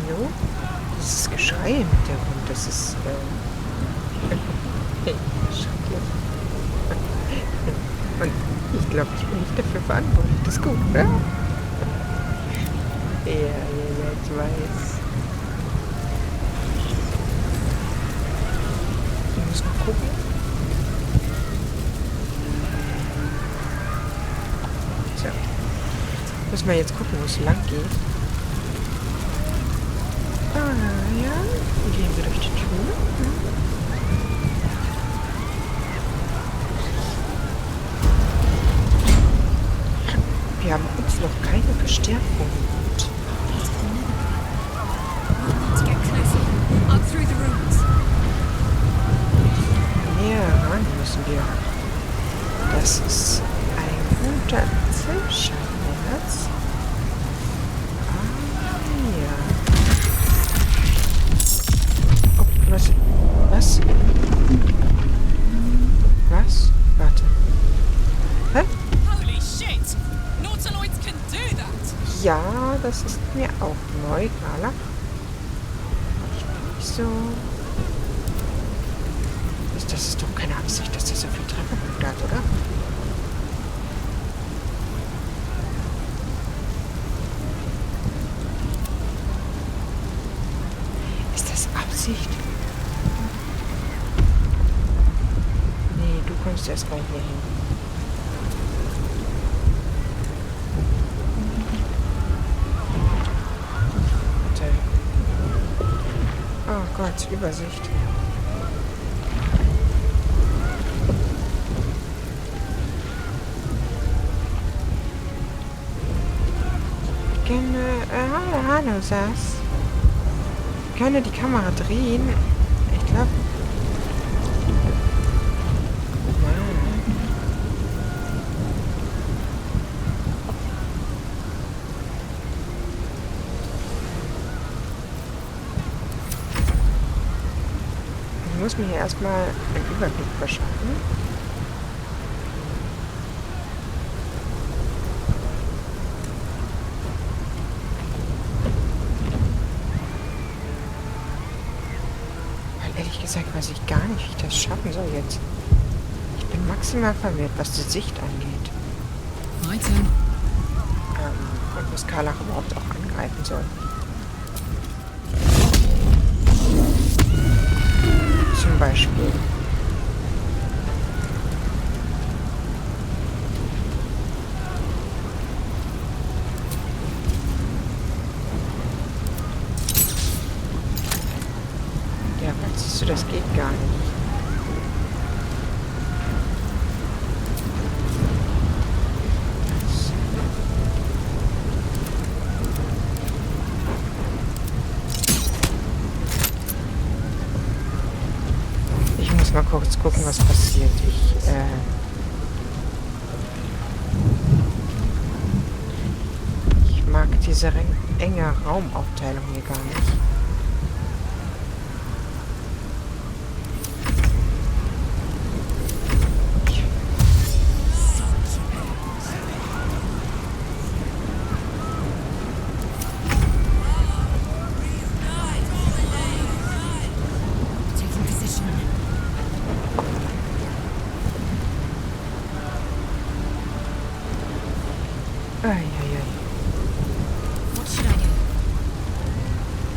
Hallo? Dieses Geschrei im Hintergrund, das ist, schrecklich. Und ich glaube, ich bin nicht dafür verantwortlich. Das ist gut, oder? Ja, ich weiß. Ich muss mal gucken. So. Müssen wir jetzt gucken, wo es lang geht. Ah, ja. Dann gehen wir durch die Tür. Wir haben uns noch keine Verstärkung geholt. Näher ran müssen wir. Das ist ein guter Zellscheinnetz. Ah, ja. Oh, was? Was? Was? Warte. Hä? Holy shit! Nautiloids can do that! Ja, das ist mir auch neu, Carla. Ich bin nicht so... Das ist doch keine Absicht, dass das so viel Trefferpunkte hat, oder? Ist das Absicht? Nee, du kommst erstmal hier hin. Warte. Oh Gott, Übersicht. Hallo, Sass. Ich kann die Kamera drehen. Ich glaube... Ich muss mir hier erstmal einen Überblick verschaffen. Ehrlich gesagt weiß ich gar nicht, wie ich das schaffen soll jetzt. Ich bin maximal verwirrt, was die Sicht angeht. Und was Carla überhaupt auch angreifen soll. Zum Beispiel. Ja, siehst du, das geht gar nicht. Ich muss mal kurz gucken, was passiert. Ich mag diese enge Raumaufteilung hier gar nicht.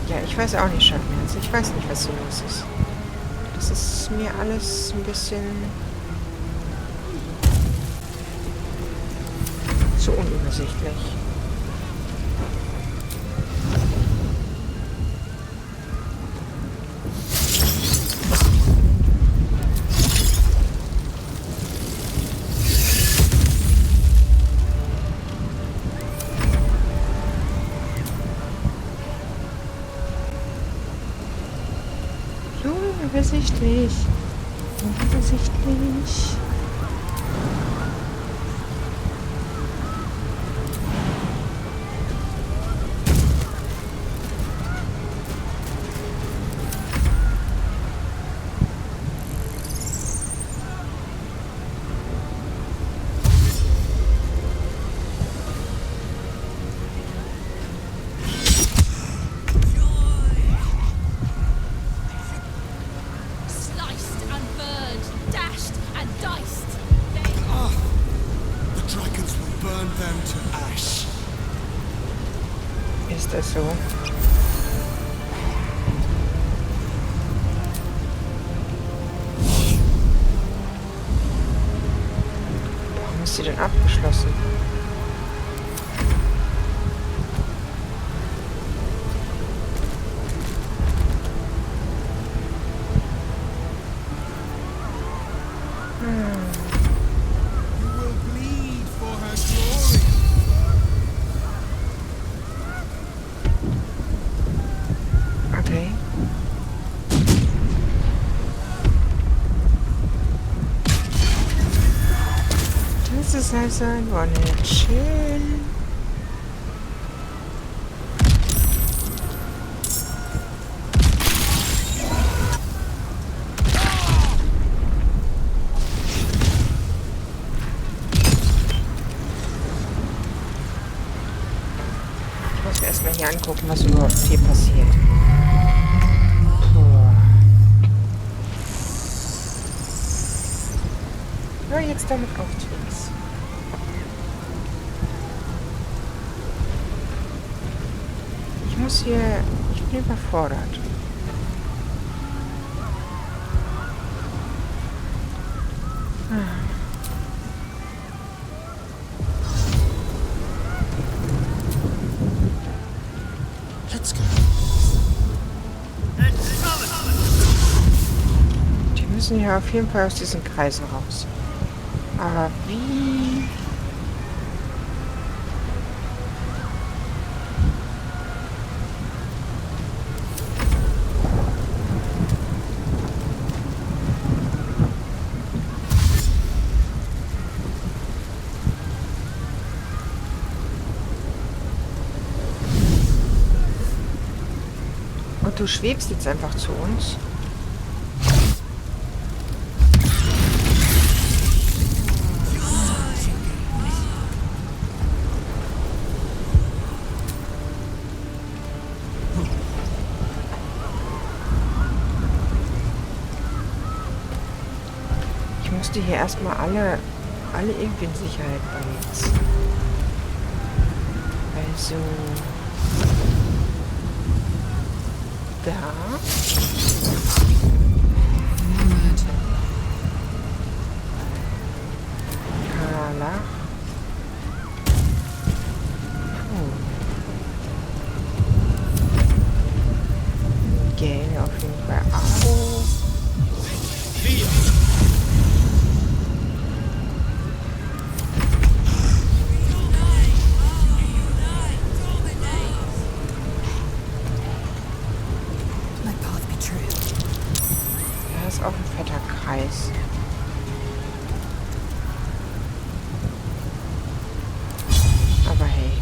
Ja, ich weiß auch nicht, Schattenherz. Ich weiß nicht, was hier los ist. Das ist mir alles ein bisschen zu unübersichtlich. Unübersichtlich. Unübersichtlich. Ist das so? Warum ist sie denn abgeschlossen? Okay. Das ist also ein One-Hit. Schön. Ich muss mir erstmal hier angucken, was überhaupt hier passiert. Ja, jetzt damit auf Twix. Ich muss hier... Ich bin überfordert. Let's go. Die müssen ja auf jeden Fall aus diesen Kreisen raus. Aber wie... Und du schwebst jetzt einfach zu uns? Ich musste hier erstmal alle irgendwie in Sicherheit bringen jetzt. Also... Da. Carla. Gel auf jeden Fall auch. Auch ein fetter Kreis. Aber hey.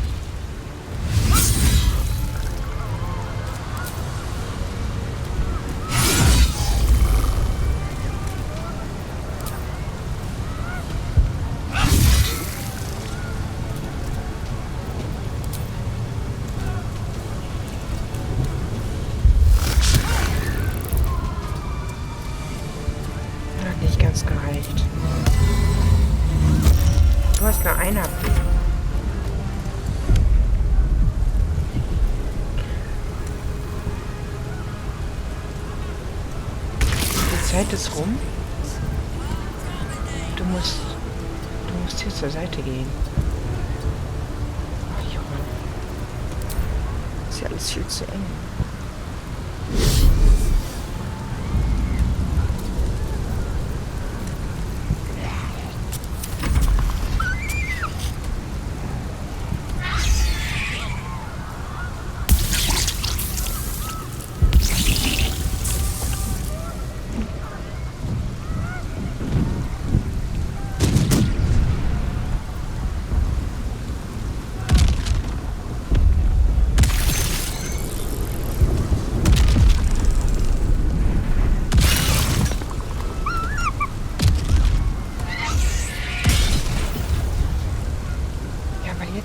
Nicht ganz gereicht. Du hast nur eine AP. Die Zeit ist rum. Du musst hier zur Seite gehen. Ach, Junge. Ist ja alles viel zu eng.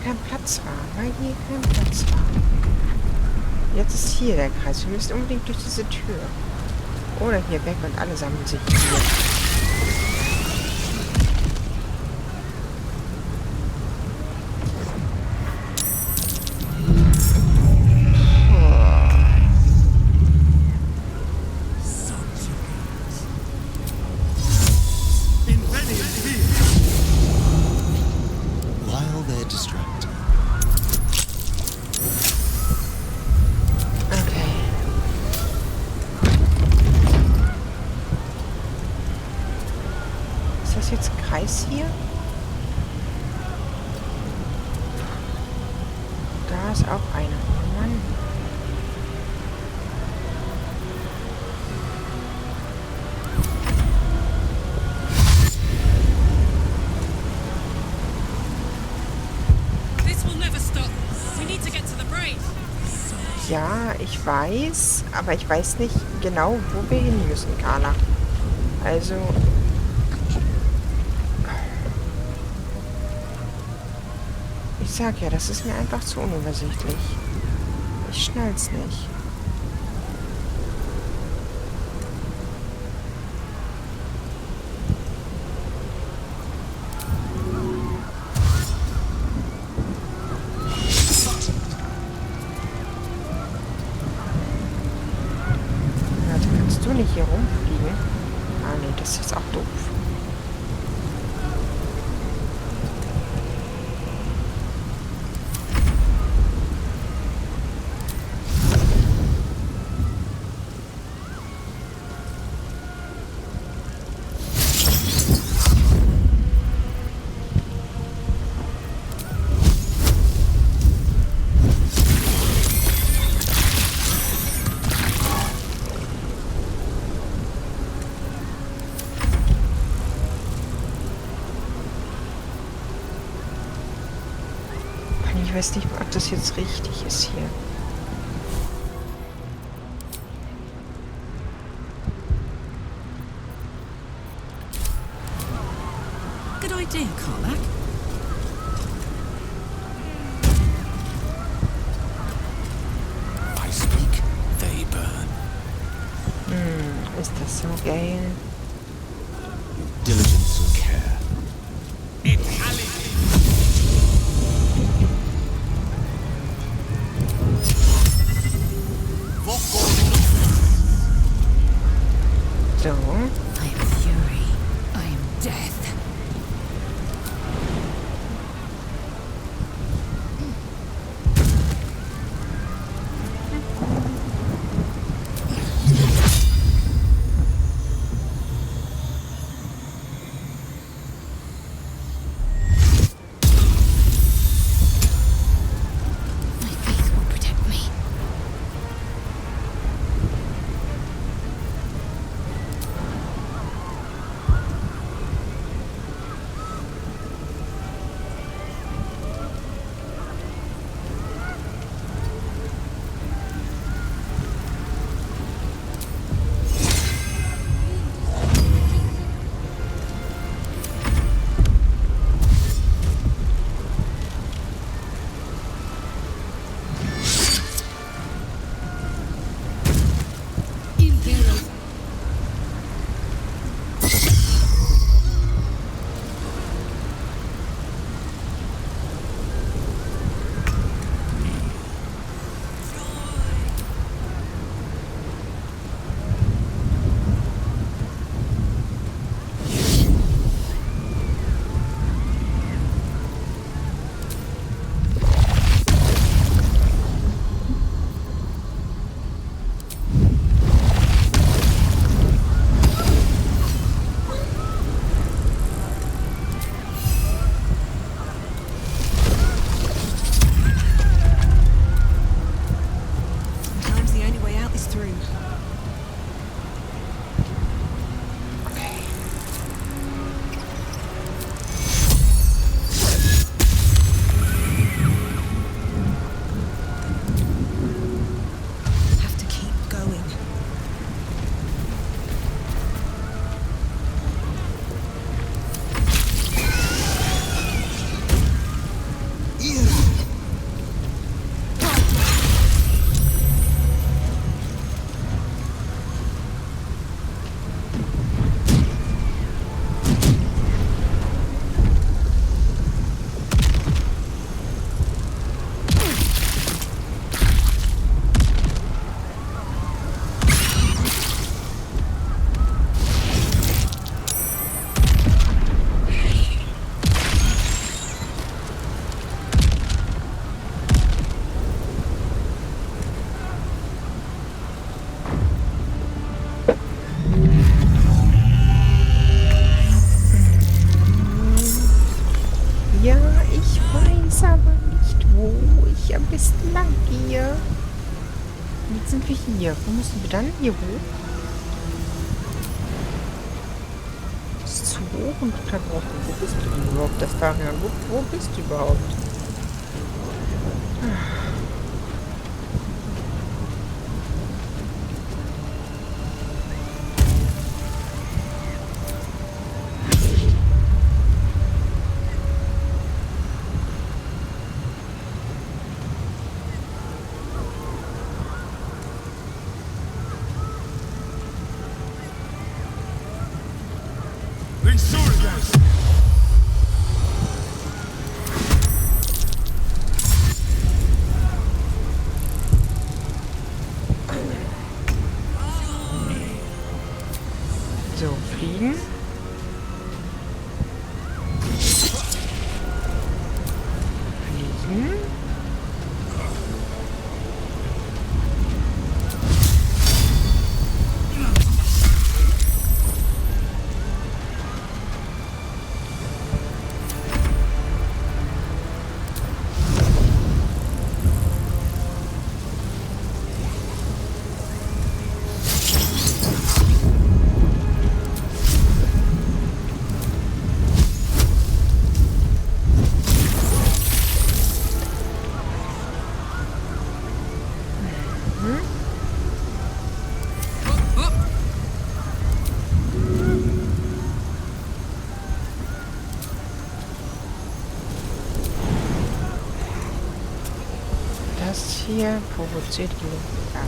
Kein Platz war, weil hier kein Platz war. Jetzt ist hier der Kreis. Wir müssen unbedingt durch diese Tür. Oder hier weg und alle sammeln sich hier. ist auch einer. Oh Mann. This will never stop. We need to get to the braid. Ja, ich weiß, aber ich weiß nicht genau, wo wir hin müssen, Carla. Also... Ich sag ja, das ist mir einfach zu unübersichtlich. Ich schnall's nicht. Warte, kannst du nicht hier rumfliegen? Ah, nee, das ist auch doof. Ich weiß nicht, ob das jetzt richtig ist hier. Good idea, Carla. I speak, they burn. Ist das so geil? Diligence and care. So. I am fury. I am death. My faith will protect me. Ja, ich weiß aber nicht wo. ich am besten lang gehe. Und jetzt sind wir hier. Wo müssen wir dann? Hier hoch. Ist zu hoch und total brauchen. Wo bist du denn überhaupt, das Fahrrad? Wo bist du überhaupt? So, fliegen. Fliegen. Hier provoziert die Luft. Ja.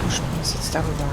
Du springst jetzt darüber.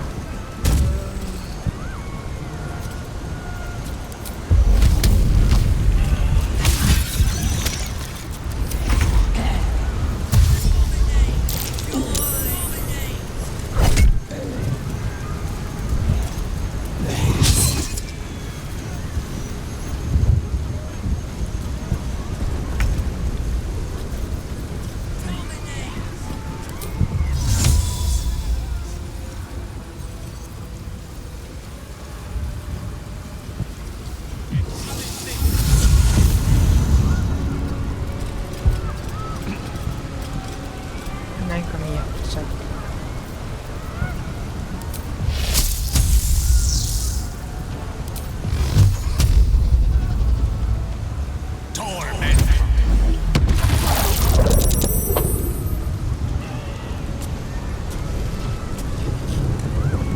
Nein, komm hier. So.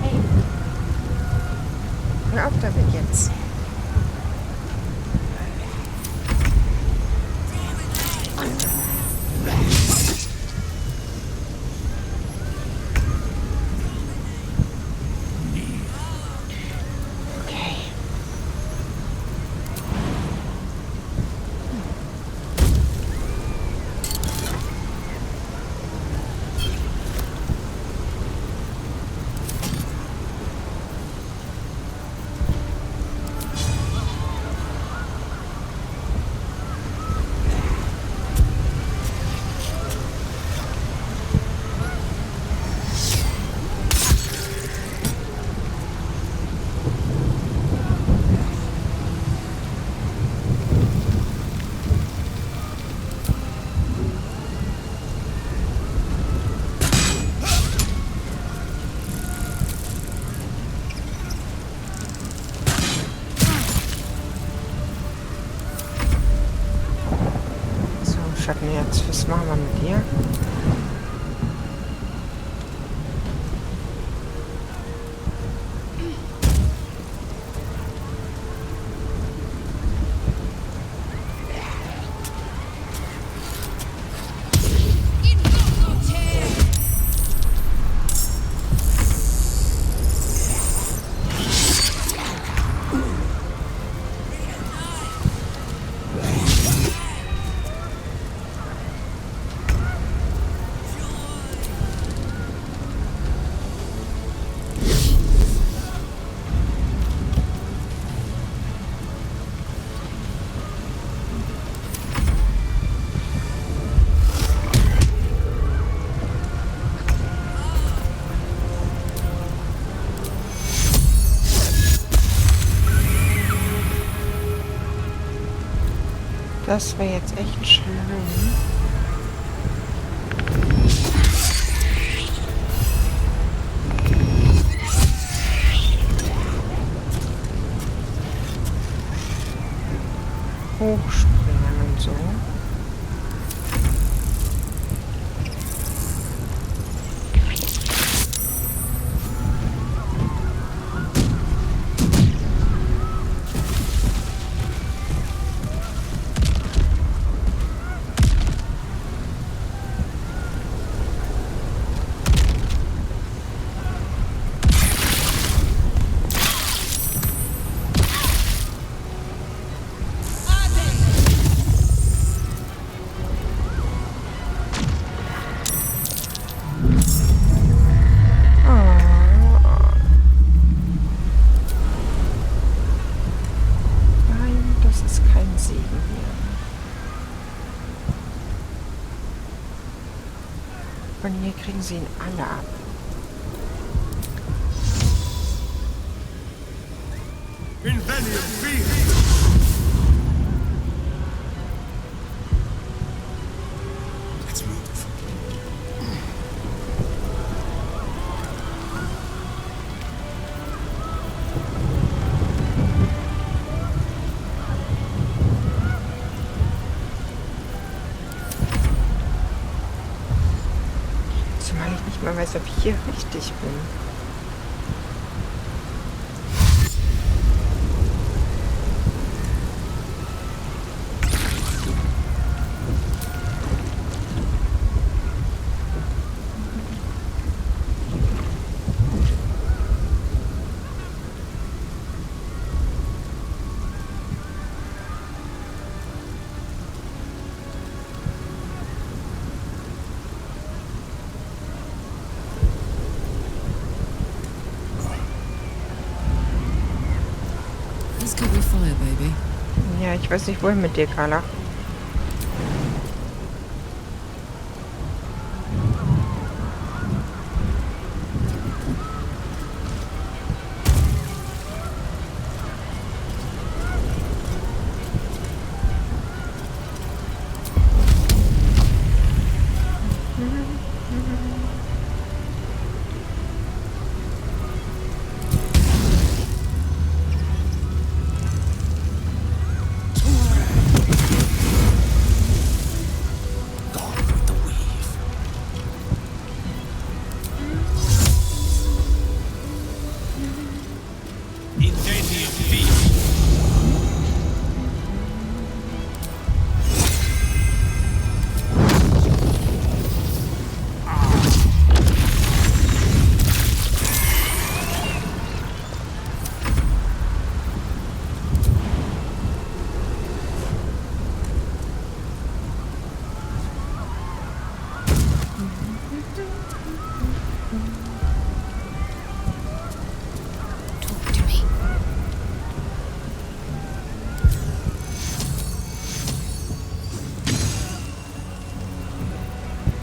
Hey. Hör auf damit jetzt. Schatten jetzt. Was machen wir mit dir? Das wäre jetzt echt schlimm. Hochspringen und so. Von hier kriegen sie ihn alle ab. Let's move. Zumal ich nicht mal weiß, ob ich hier richtig bin. Let's cover fire, baby. Ja, ich weiß nicht, wohin mit dir, Carla. Talk to me.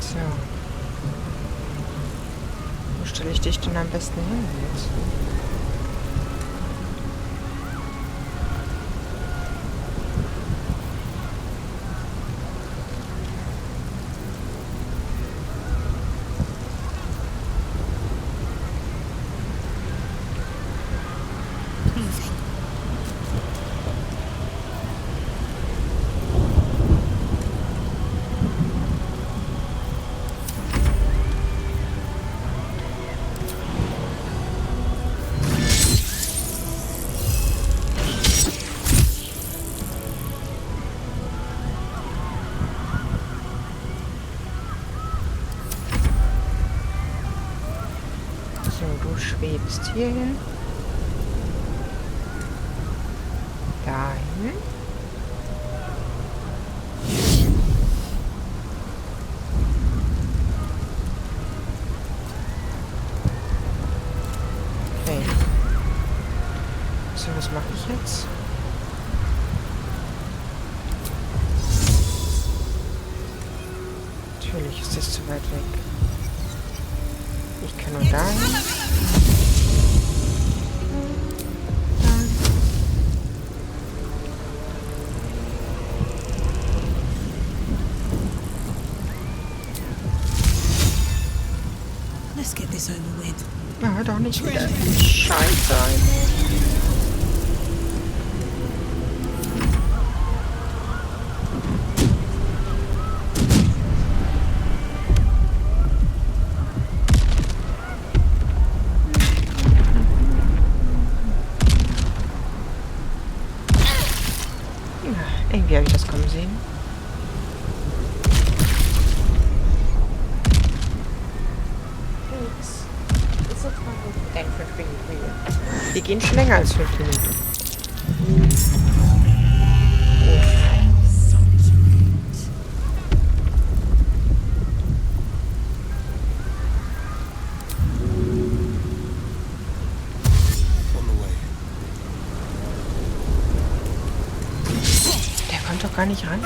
So. Wo stelle ich dich denn am besten hin jetzt? Moving. So, du schwebst hier hin. Dahin. Okay. So, was mache ich jetzt? Natürlich ist das zu weit weg. Ich kann nur dahin. Ja, doch nicht wieder. Scheiße. Irgendwie habe ich das kommen sehen. Wir gehen schon länger als 5 Minuten. On the way. Der kommt doch gar nicht ran.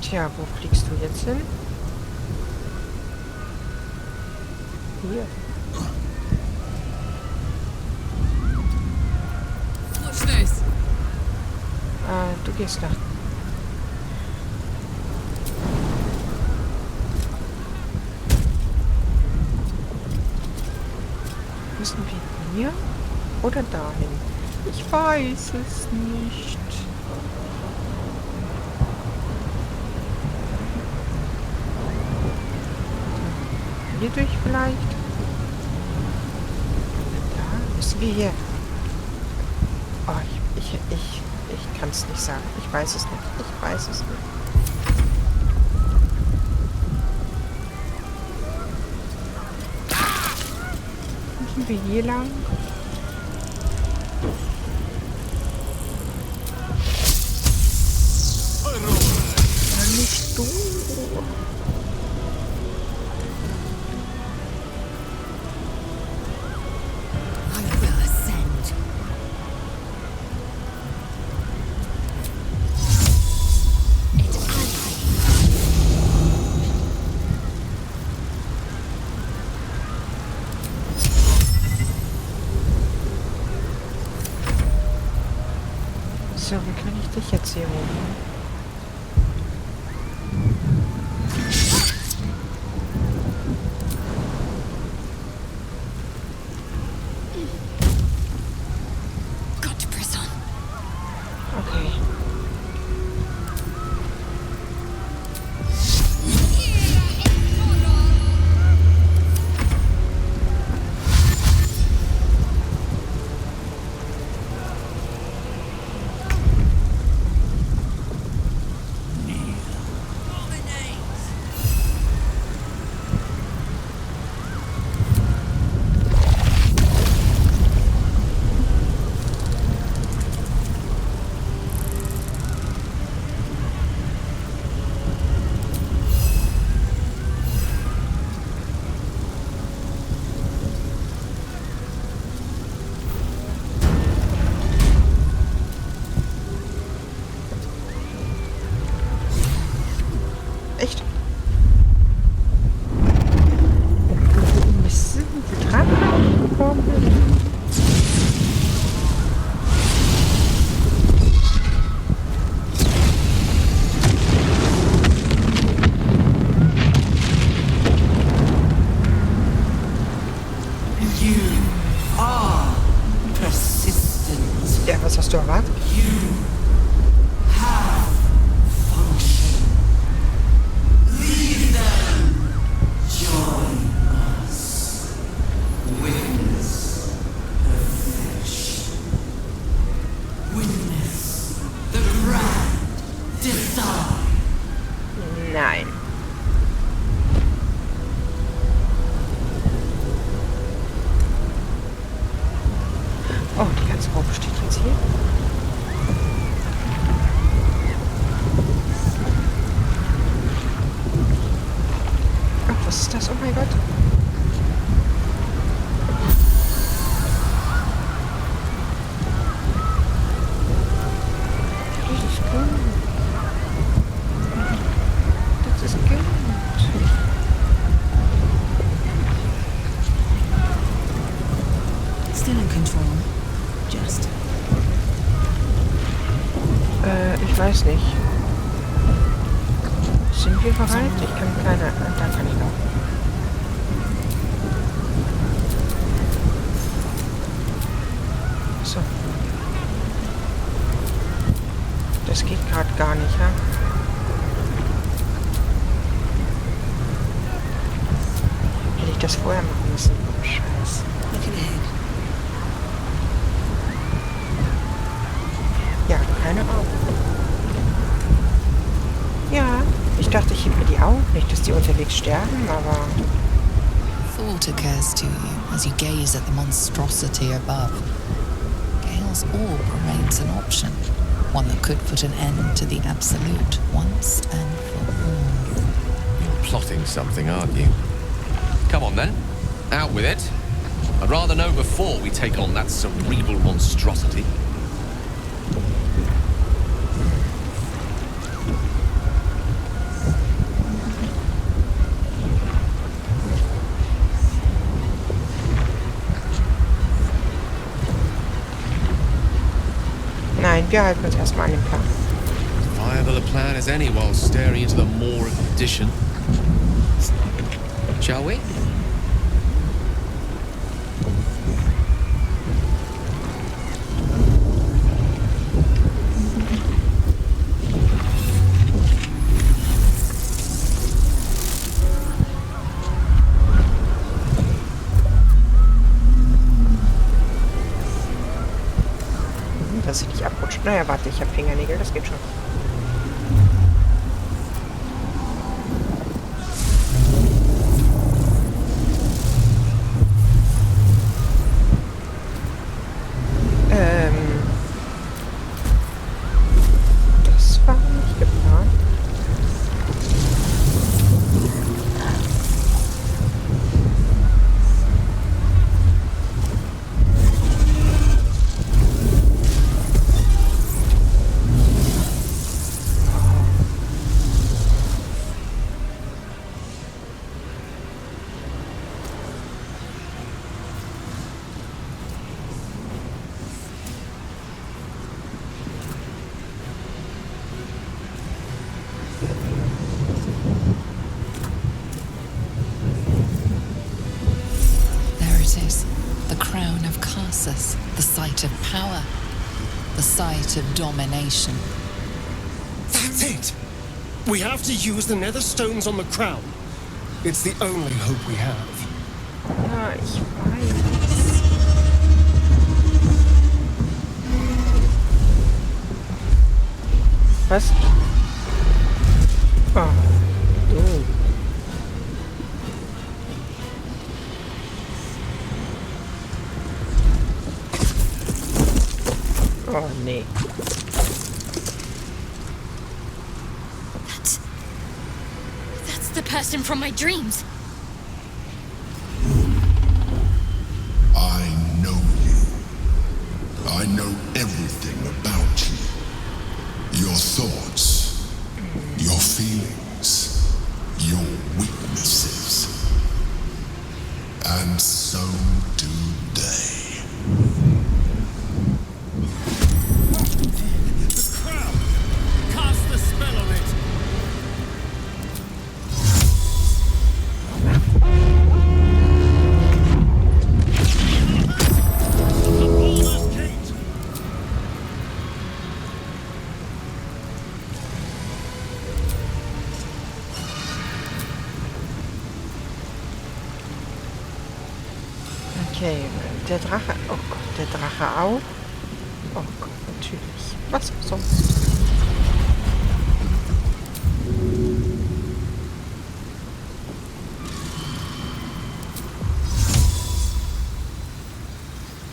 Tja, wo fliegst du jetzt hin? Hier. Watch this. Du gehst nach. Müssen wir hier oder dahin? Ich weiß es nicht. Hier durch vielleicht? Da müssen wir hier. Oh, ich kann es nicht sagen. Ich weiß es nicht. Ich weiß es nicht. Müssen wir hier lang? Nicht du. I will ascend. It ally. So, wie kann ich dich jetzt hier holen? Got to press on. Okay. Echt? Müssen die dran kommen? You are persistent. Ja, was hast du erwartet? You have function. Leave them. Join us. Witness perfection. Witness the grand design. Nein. Oh, die ganze Gruppe steht jetzt hier. Oh, was ist das? Oh mein Gott. weiß nicht. Sind wir bereit? Ich kann keine... Da kann ich noch. So. Das geht gerade gar nicht, ja? Hätte ich das vorher machen müssen. Oh, Scheiße. Looking ahead. Ja, keine Ahnung. Ja, ich dachte, ich heb mir die auf. Nicht, dass die unterwegs sterben, aber... Thought occurs to you as you gaze at the monstrosity above. Gale's orb remains an option, one that could put an end to the absolute once and for all. You're plotting something, aren't you? Come on then, out with it. I'd rather know before we take on that cerebral monstrosity. Nein, wir halten uns erstmal an den Plan. Viable a plan as any while staring into the maw of perdition. Shall we? Dass ich nicht abrutscht. Naja, warte, ich habe Fingernägel, das geht schon. Das war nicht geplant. The site of power, the site of domination. That's it! We have to use the nether stones on the crown. It's the only hope we have. Ja, ich weiß. Was? Oh. Oh. Oh, nee. That's the person from my dreams. I know you. I know everything about you. Your thoughts, your feelings, your weaknesses. And so do they. Cast the spell on it. The Baldurs Gate. Okay, der Drache. Oh Gott, der Drache auch. Oh Gott, natürlich. Was sonst?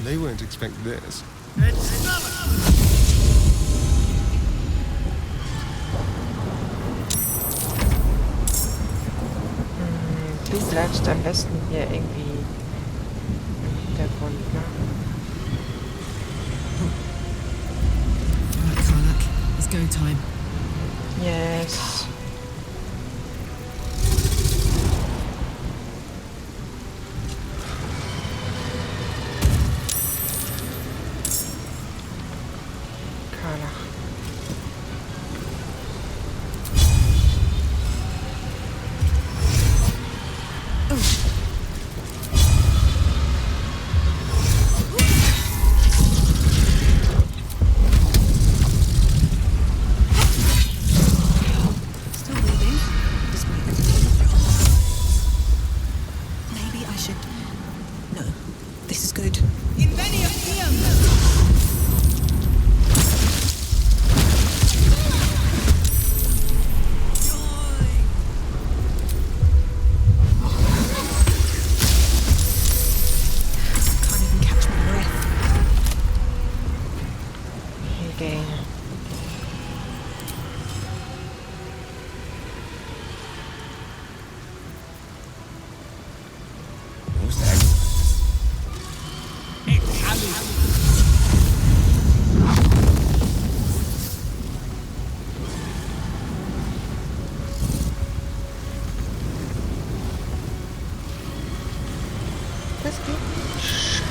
They won't expect this. Du bleibst am besten hier irgendwie im Hintergrund, ne? Right, Karlak, it's go time. Yes. das geht nicht.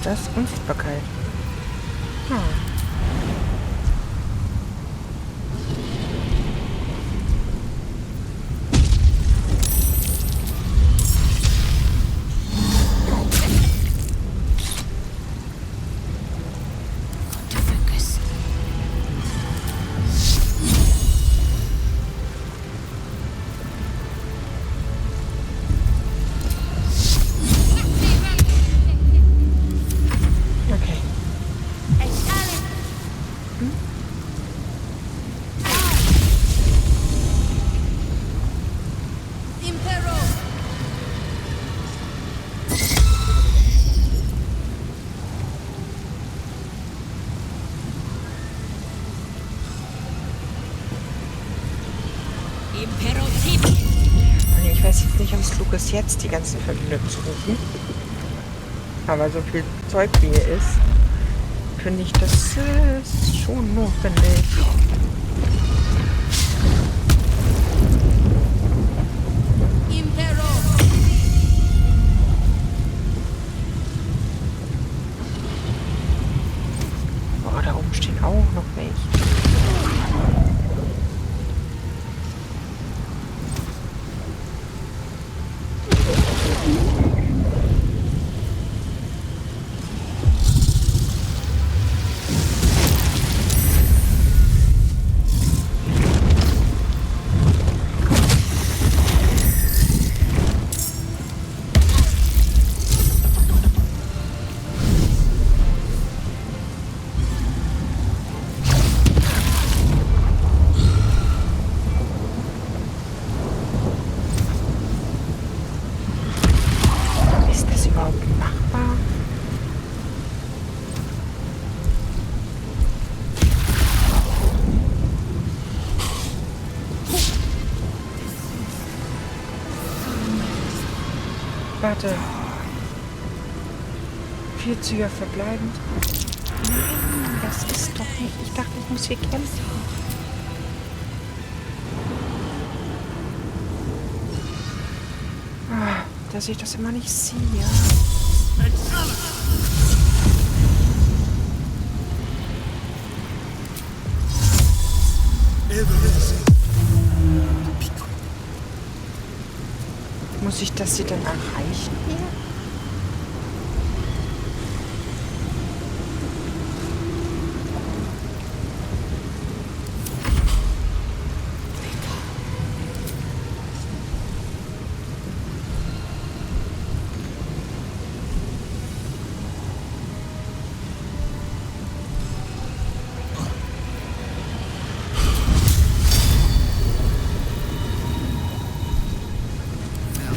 Das ist Unsichtbarkeit. Ich weiß jetzt nicht, ob es klug ist, jetzt die ganzen Verbündeten zu rufen. Aber so viel Zeug wie hier ist, finde ich das schon notwendig. Boah, da oben stehen auch noch welche. Warte. 4 Züge verbleibend. Nein, das ist doch nicht. Ich dachte, ich muss hier kämpfen. dass ich das immer nicht sehe. Muss ich das hier dann erreichen hier?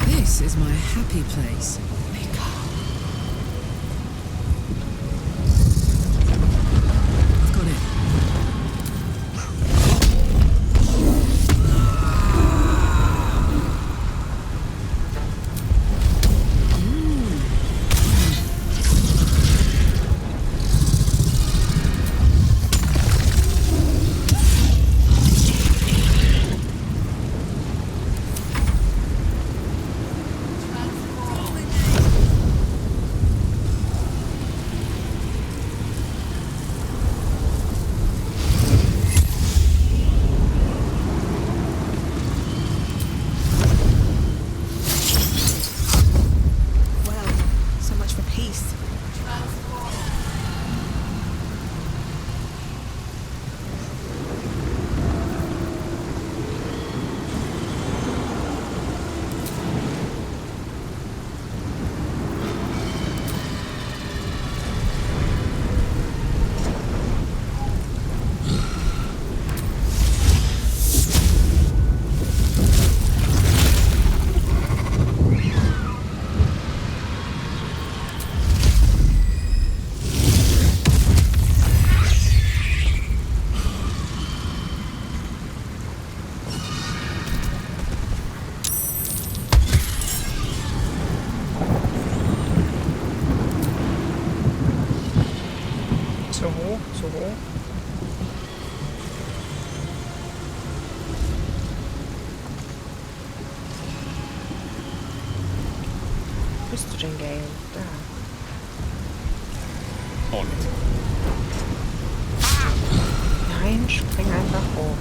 This is my happy place. I've got it. Zu hoch. Wo bist du denn, Gale? Da. On it. Nein, spring einfach hoch.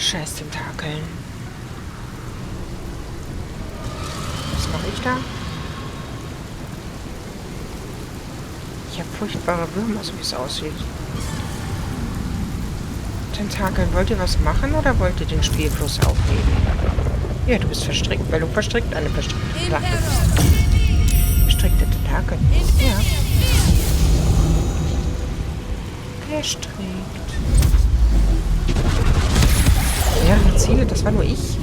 scheiß Tentakeln. Was mache ich da? Ich habe furchtbare Würmer, so wie es aussieht. Tentakeln, wollt ihr was machen oder wollt ihr den Spielfluss aufheben? Ja, du bist verstrickt, weil du verstrickt eine verstrickte Sache bist. Verstrickte Tentakel. Ja. Verstrickt. Mehrere Ziele, das war nur ich.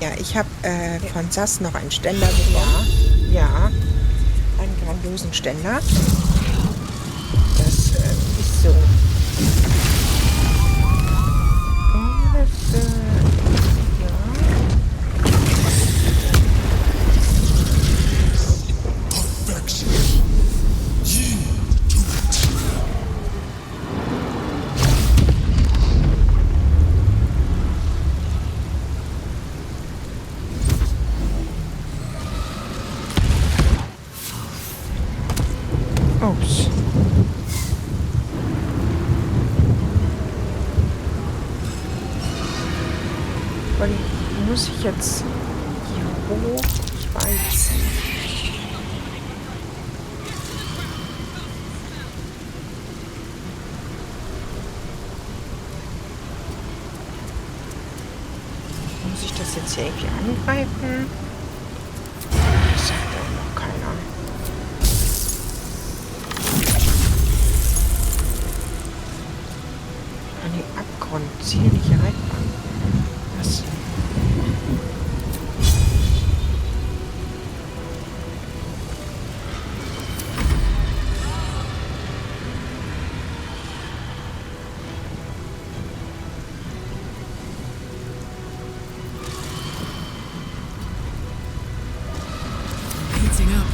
Ja, ich habe von Sass noch einen Ständer bekommen. Ja, einen grandiosen Ständer. Das ist so. Das, ja. Perfection. Yield to it. Ups. Und muss ich jetzt hier hoch? Ich weiß. Muss ich das jetzt hier irgendwie angreifen? Das sagt ja noch keiner. An den Abgrund. Ziel nicht erreichbar. Was? Heating up.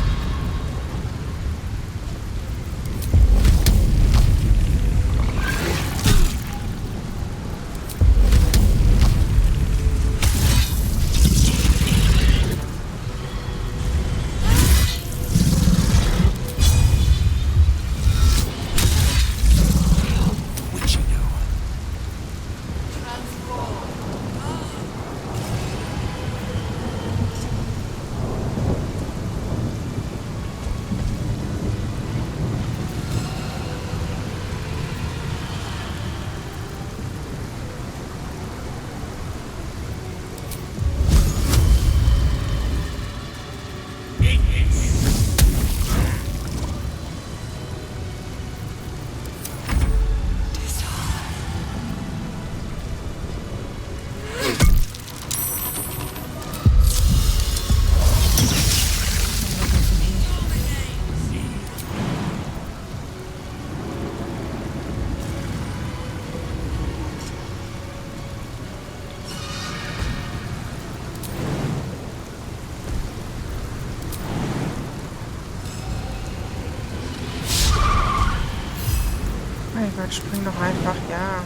Mein Gott, spring doch einfach, ja.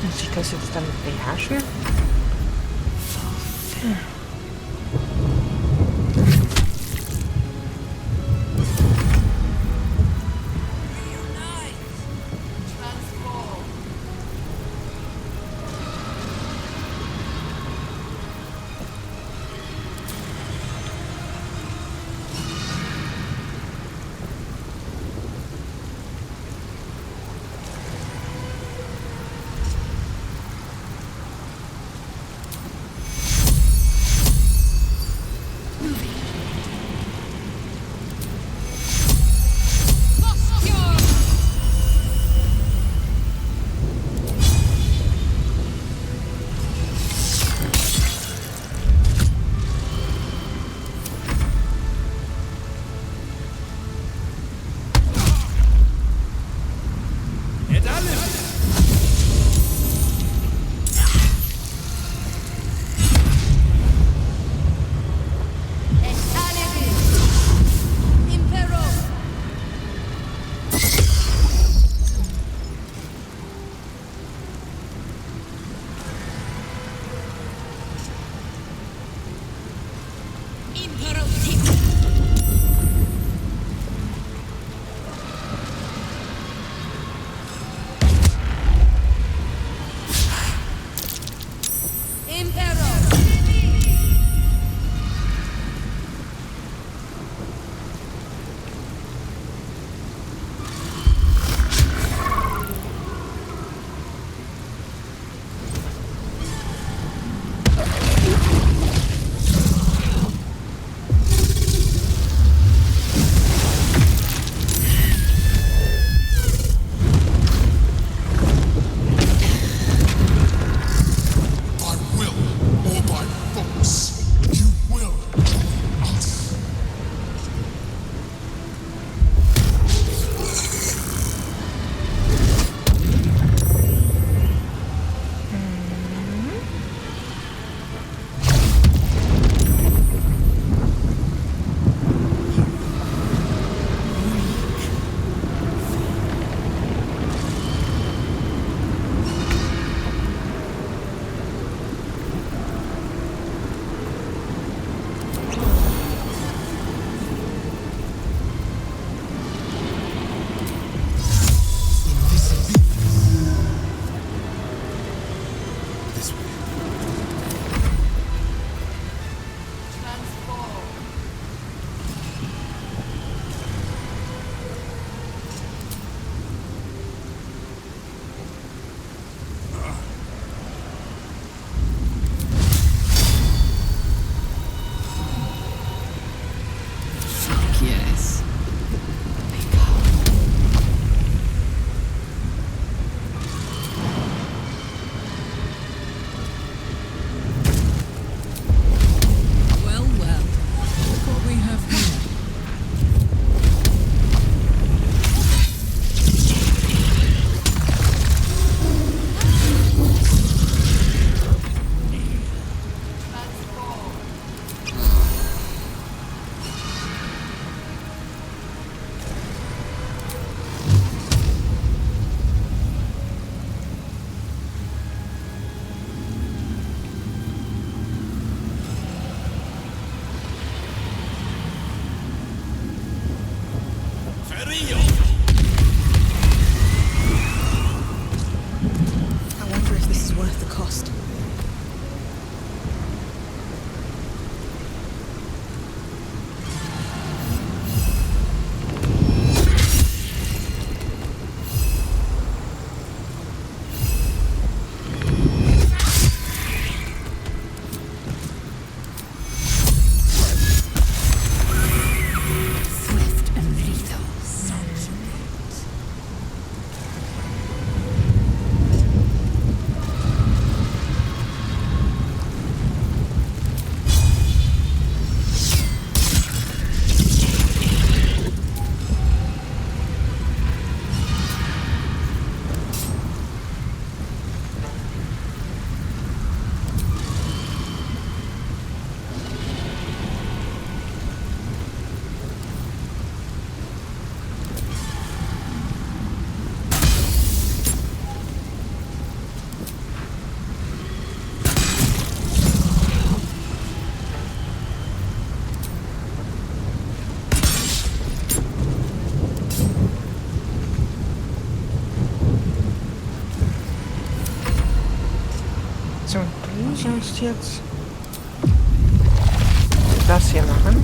Muss ich das jetzt dann beherrschen? So, du sollst jetzt das hier machen.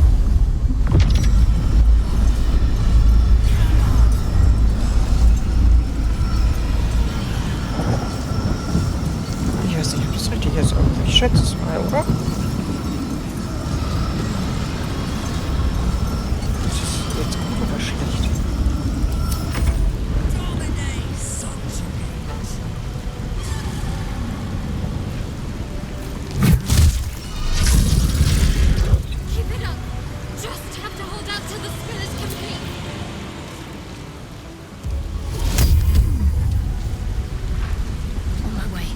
Ich weiß nicht, ob das richtig ist, aber ich schätze es mal, oder? Ist das jetzt gut oder schlecht? Keep it up. Just have to hold out till the spell is complete. On my way.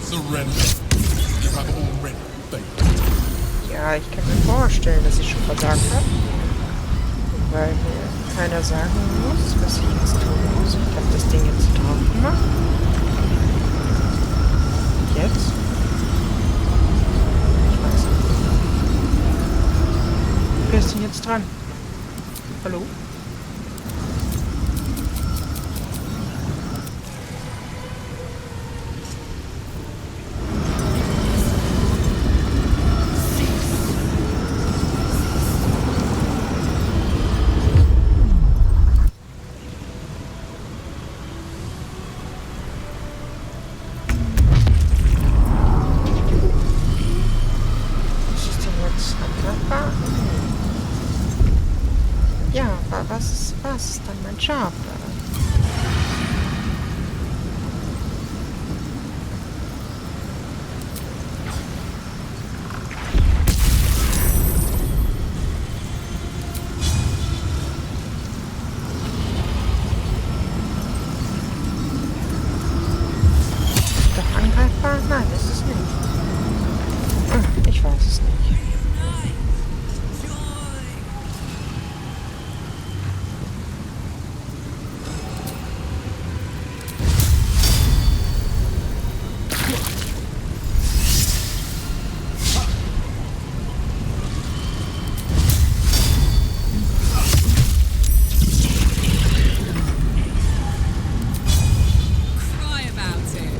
Surrender. You have already failed. Ja, ich kann mir vorstellen, dass ich schon versagt habe. Weil mir keiner sagen muss, was ich jetzt tun muss. Ich habe das Ding jetzt drauf gemacht. Und jetzt? Ich weiß nicht. Wer ist denn jetzt dran? Hallo? Ja, was ist dann mein Job? Doch angreifbar? Nein, ist es nicht. Ich weiß es nicht. Cry about it.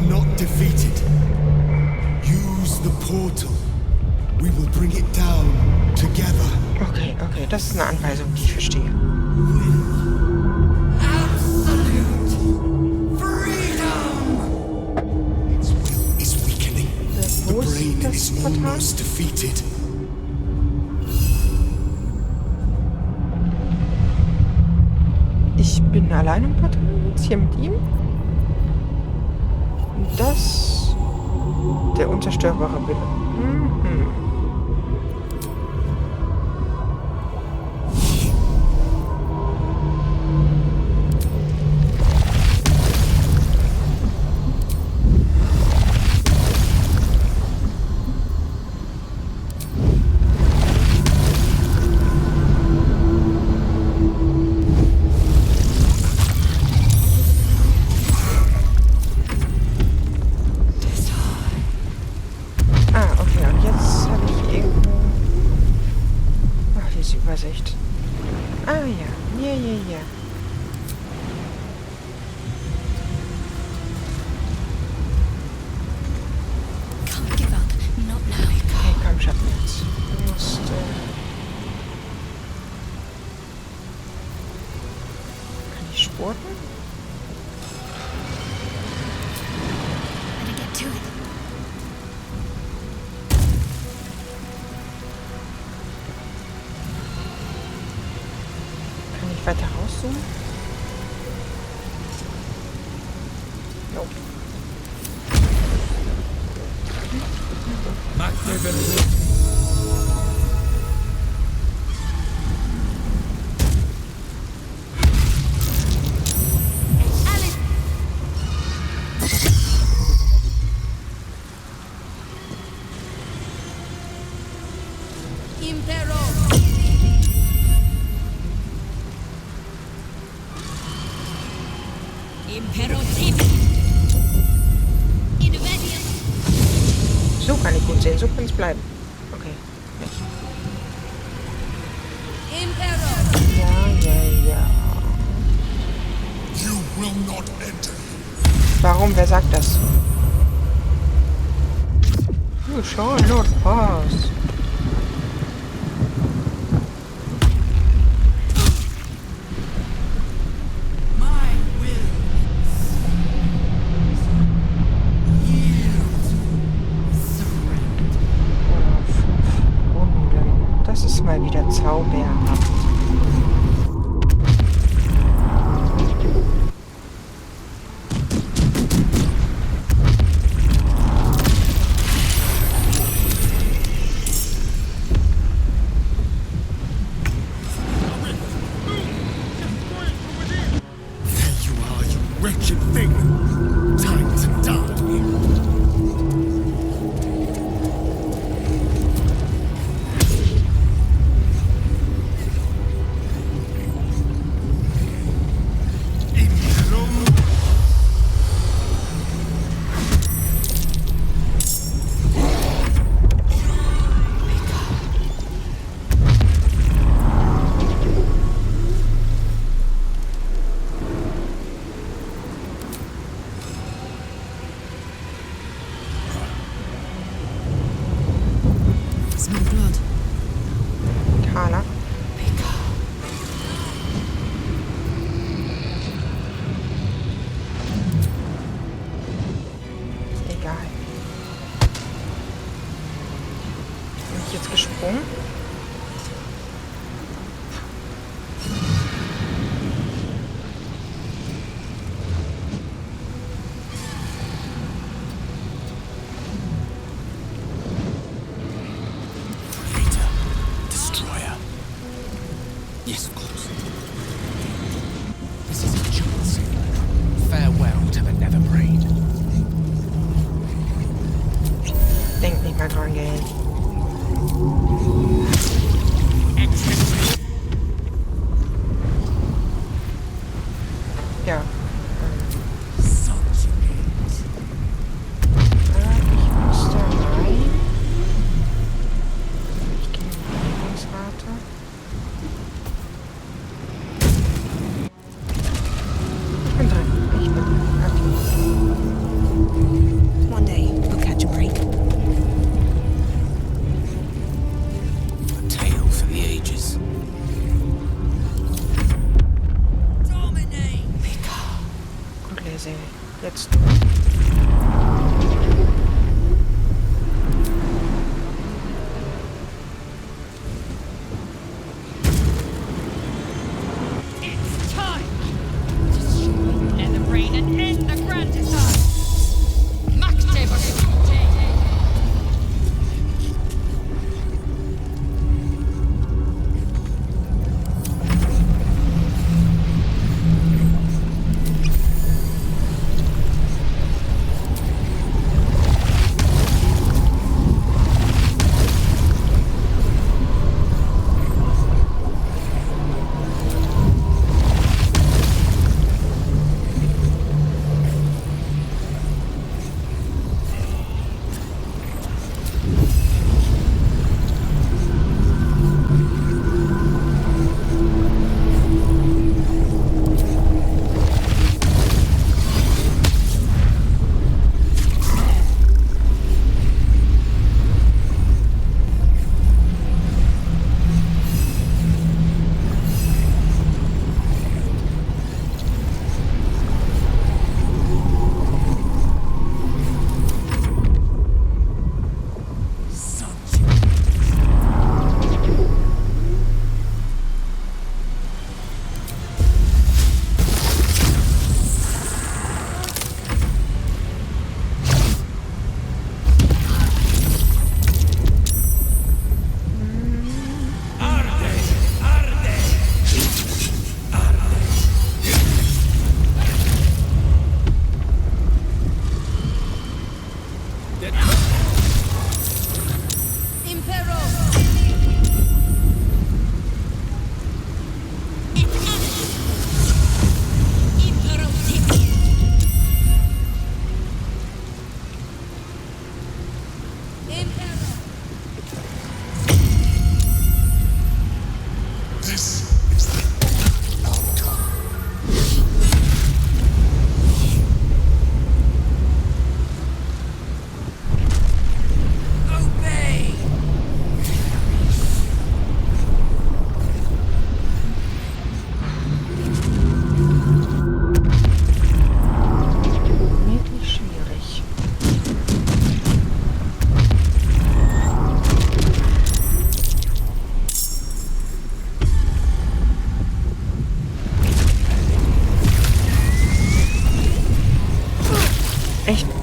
not defeated. Use the portal. We will bring it down together. Okay, okay, das ist eine Anweisung, die ich verstehe. Absolute freedom! Its will is weakening. The Wo ist brain das is Portal? almost defeated. Ich bin allein im Portal jetzt hier mit ihm. Und das... der unzerstörbare Wille. Mhm. Übersicht. Ah ja, ja. Can't give up. Not now. Okay, komm, schaffen wir es. Du musst... kann ich spurten? Better get to it. Kann ich weiter rauszoomen? Nope. So kann ich gut sehen, so kann es bleiben. Okay. Ja. You will not enter. Warum? Wer sagt das? You shall not pass. Das ist mal wieder zauberhaft. Wretched thing! Time to die! Smell blood. Carla. Egal. Bin ich jetzt gesprungen? Yes, of course. This is a chance. Farewell to the nether brain. Denk nicht mal dran, gell. Ja. Ich muss da rein. Ich gehe in die Bewegungsrate. Ich bin drin. Okay.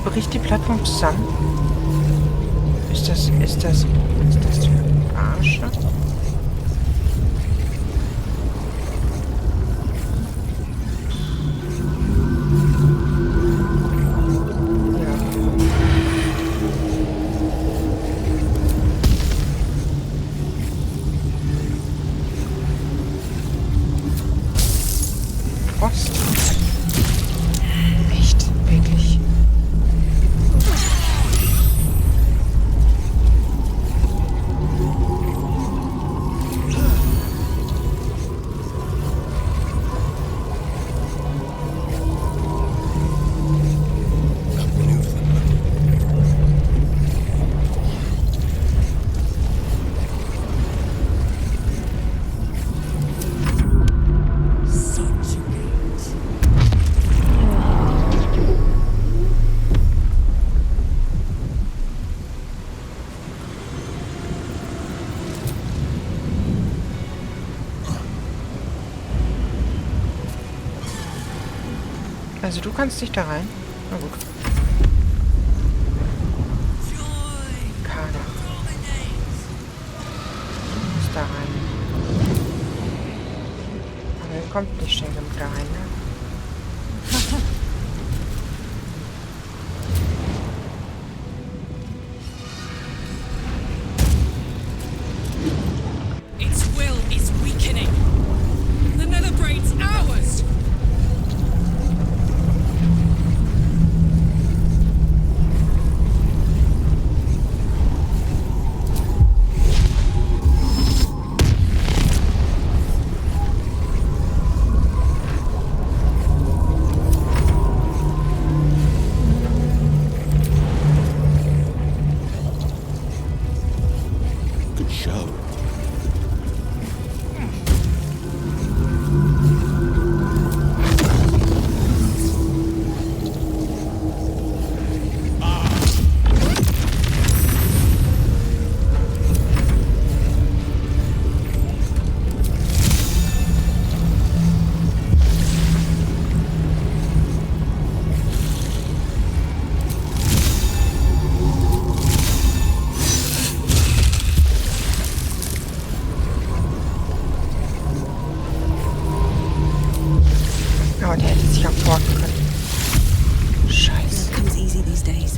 bricht die Plattform zusammen? Ist das für eine Verarsche? Echt? Wirklich? Also du kannst dich da rein? Na gut. Kader. Du musst da rein. Aber er kommt nicht schnell genug da rein, ne? Its will is weakening. The nether brain's ours. Good show. Aber der hätte sich abporten können. Scheiße. Comes easy these days.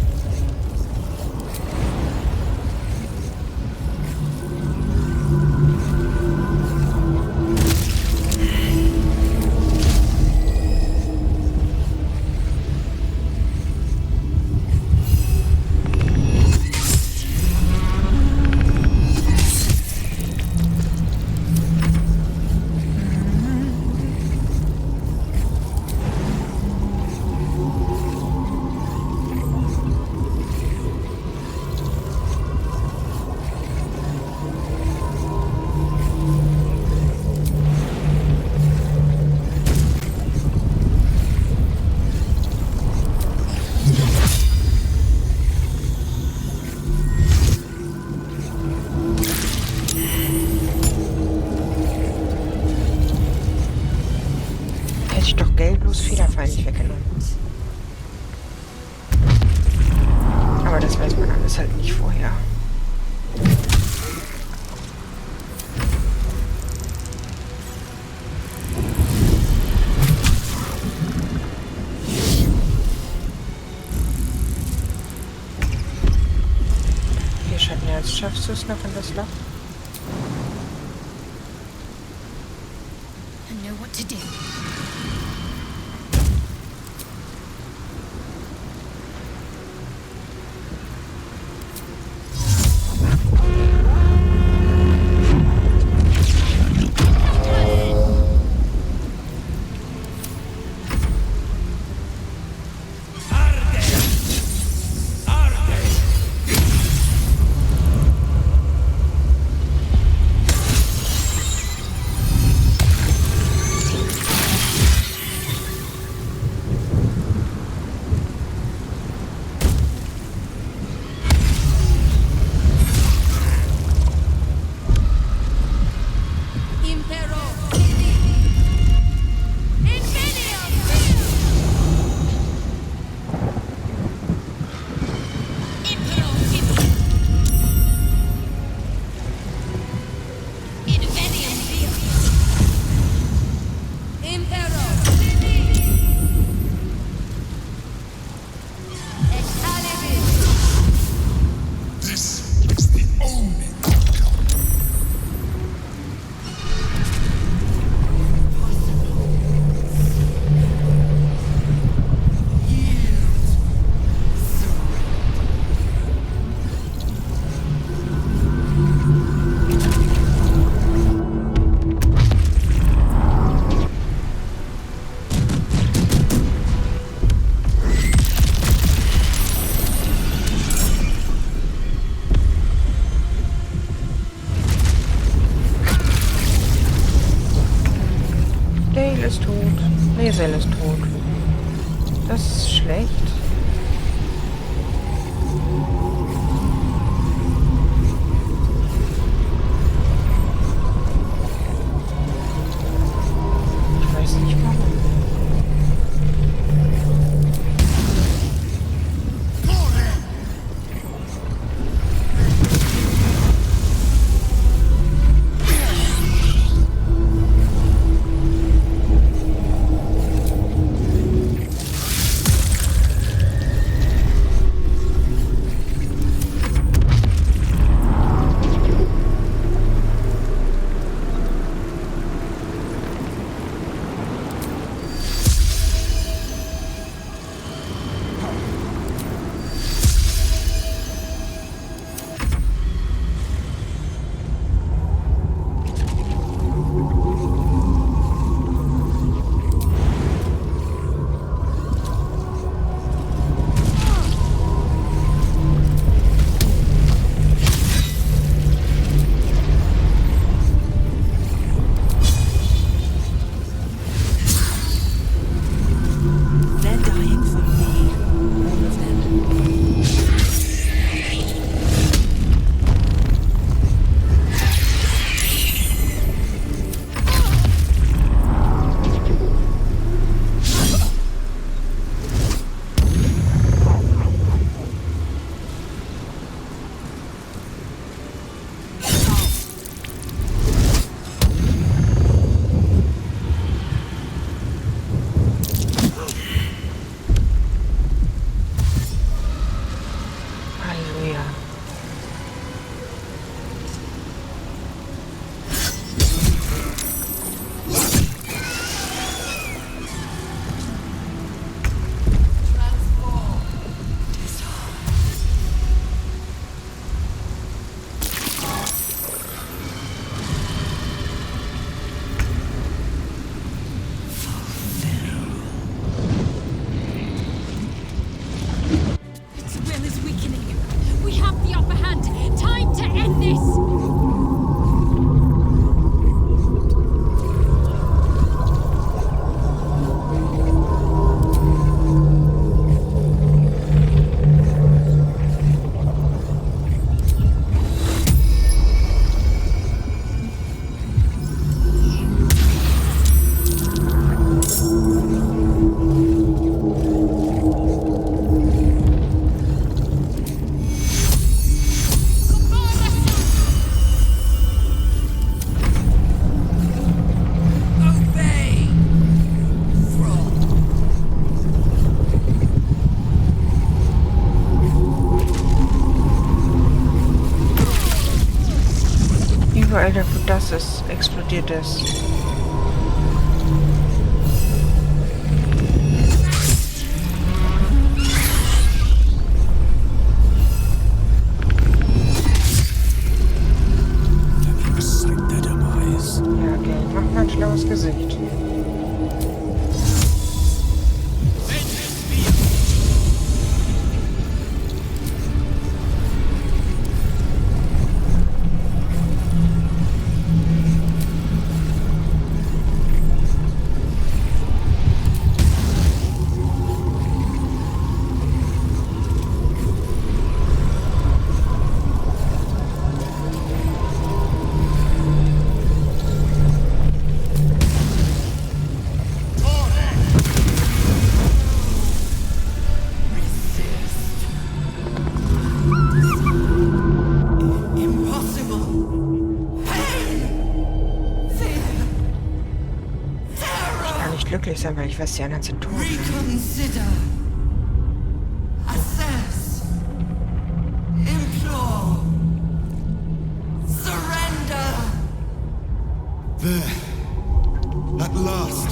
Hätte ich doch geldlos Federfall nicht weggenommen. Aber das weiß man alles halt nicht vorher. Hier Schatten, jetzt schaffst du es noch in das Loch? I know what to do. Junggeselle ist tot. Das ist schlecht. Ich weiß nicht warum. Überall, da wo das ist, explodiert es. Ja, okay, mach mal ein schlaues Gesicht. Glücklich sein, weil ich weiß, die anderen sind tot. Reconsider. Assess. Implore. Surrender. There. At last.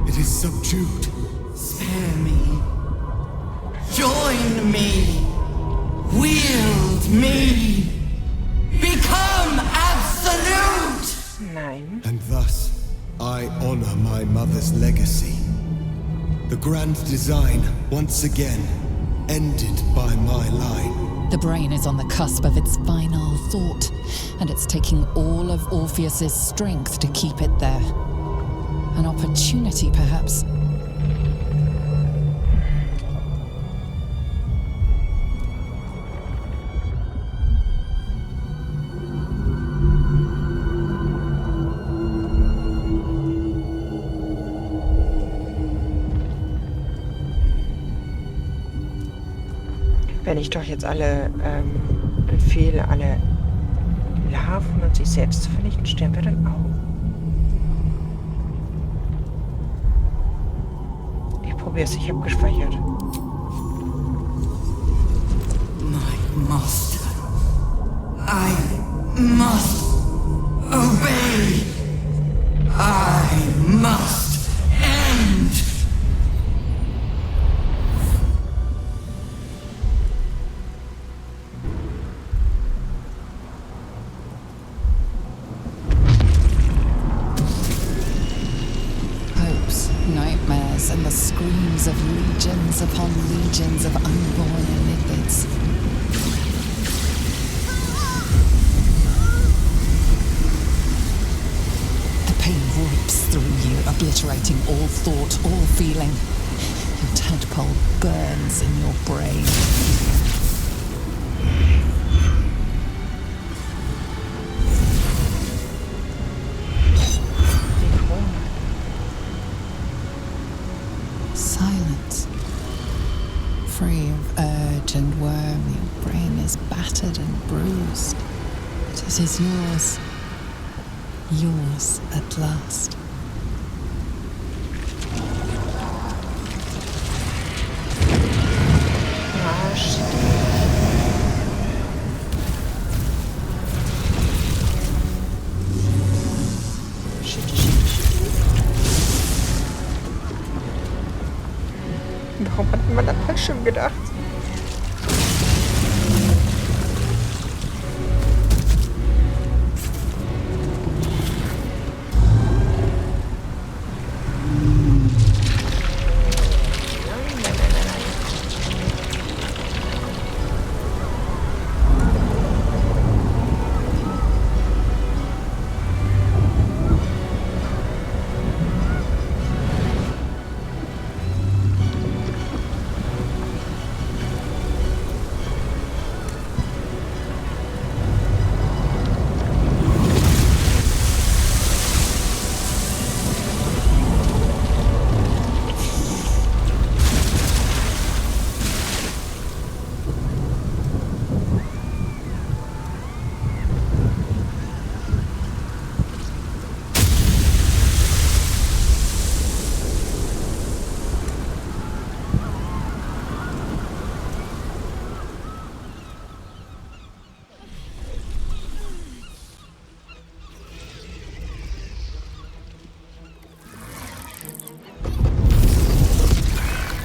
It is subdued. Spare me. Join me. Wield me. Become absolute. Nein. And thus, I honor my mother's legacy. The grand design, once again, ended by my line. The brain is on the cusp of its final thought, and it's taking all of Orpheus's strength to keep it there. An opportunity, perhaps. Wenn ich doch jetzt alle Befehle, alle Larven und sich selbst zu vernichten, sterben wir dann auch. Ich probiere es, ich habe gespeichert. My master. I must obey. I must end. Hopes, nightmares, and the screams of legions upon legions of unborn iniquids. The pain rips through you, obliterating all thought, all feeling. Your tadpole burns in your brain. Silence. Free of urge and worm, your brain is battered and bruised. But it is yours. Yours at last. Ah, shit. Warum hat man an Fallschirm gedacht?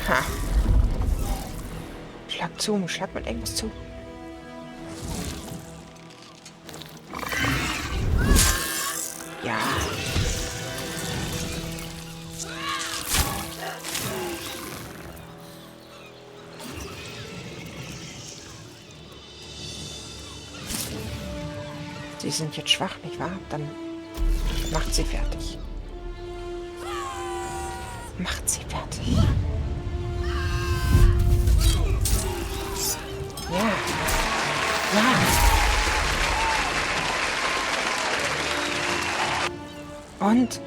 Ha. Schlag zu, schlag mit irgendwas zu. Ja. Sie sind jetzt schwach, nicht wahr? Dann macht sie fertig. Macht sie fertig. Ja. Ja. Und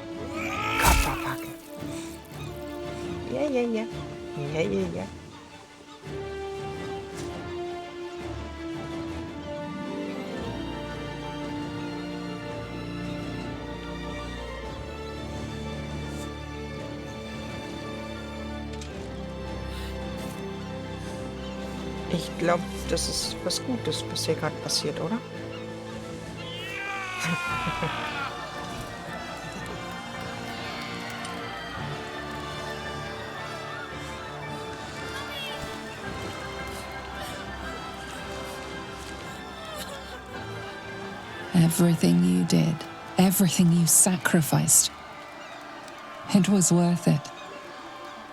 Kopf abhacken. Ja, ja, ja. Ja, ja, ja. Ich glaube, das ist was Gutes, was hier gerade passiert, oder? Everything you did, everything you sacrificed, it was worth it.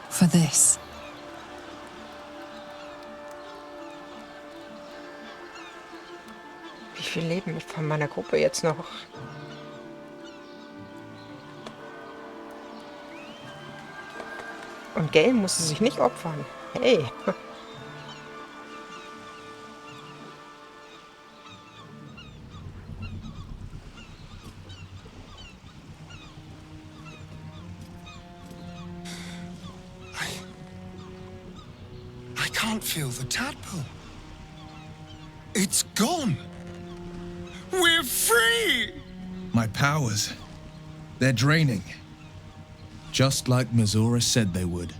For this. Wie viel Leben von meiner Gruppe jetzt noch? Gale musste sich nicht opfern. Hey. I can't feel the tadpole. It's gone. We're free! My powers, they're draining. Just like Mizora said they would.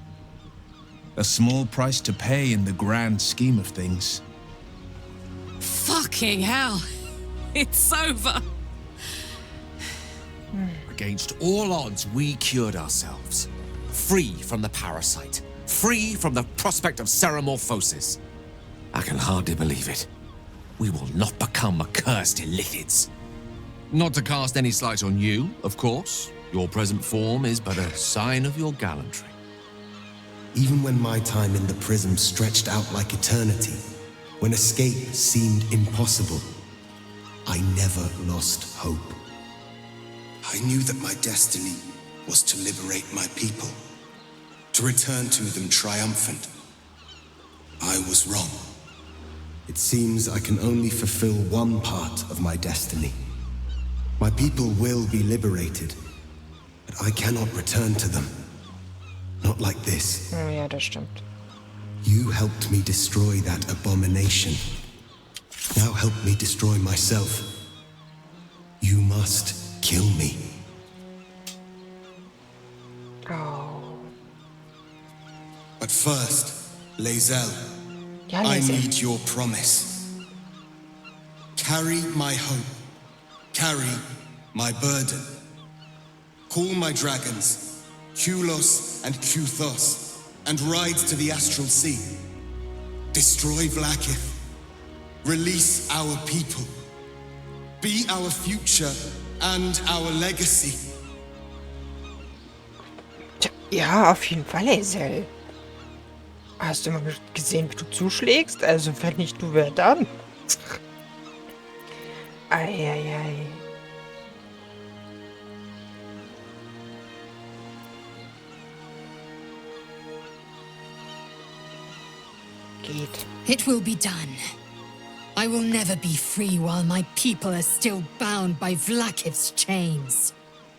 A small price to pay in the grand scheme of things. Fucking hell. It's over. Against all odds, we cured ourselves. Free from the parasite. Free from the prospect of ceremorphosis. I can hardly believe it. We will not become accursed illithids. Not to cast any slight on you, of course. Your present form is but a sign of your gallantry. Even when my time in the prism stretched out like eternity, when escape seemed impossible, I never lost hope. I knew that my destiny was to liberate my people, to return to them triumphant. I was wrong. It seems I can only fulfill one part of my destiny. My people will be liberated, but I cannot return to them. Not like this. Oh ja, das stimmt. You helped me destroy that abomination. Now help me destroy myself. You must kill me. Oh. But first, Lae'zel, Ja, I Lae'zel. need your promise. Carry my hope. Carry my burden. Call my dragons, Kulos and Kuthos, and ride to the Astral Sea. Destroy Vlaakith. Release our people. Be our future and our legacy. Tja, ja, auf jeden Fall, Lae'zel. Hast du mal gesehen, wie du zuschlägst? Also, wenn nicht du, wer dann? Eieiei. Geht. It will be done. I will never be free while my people are still bound by Vlaakith's chains.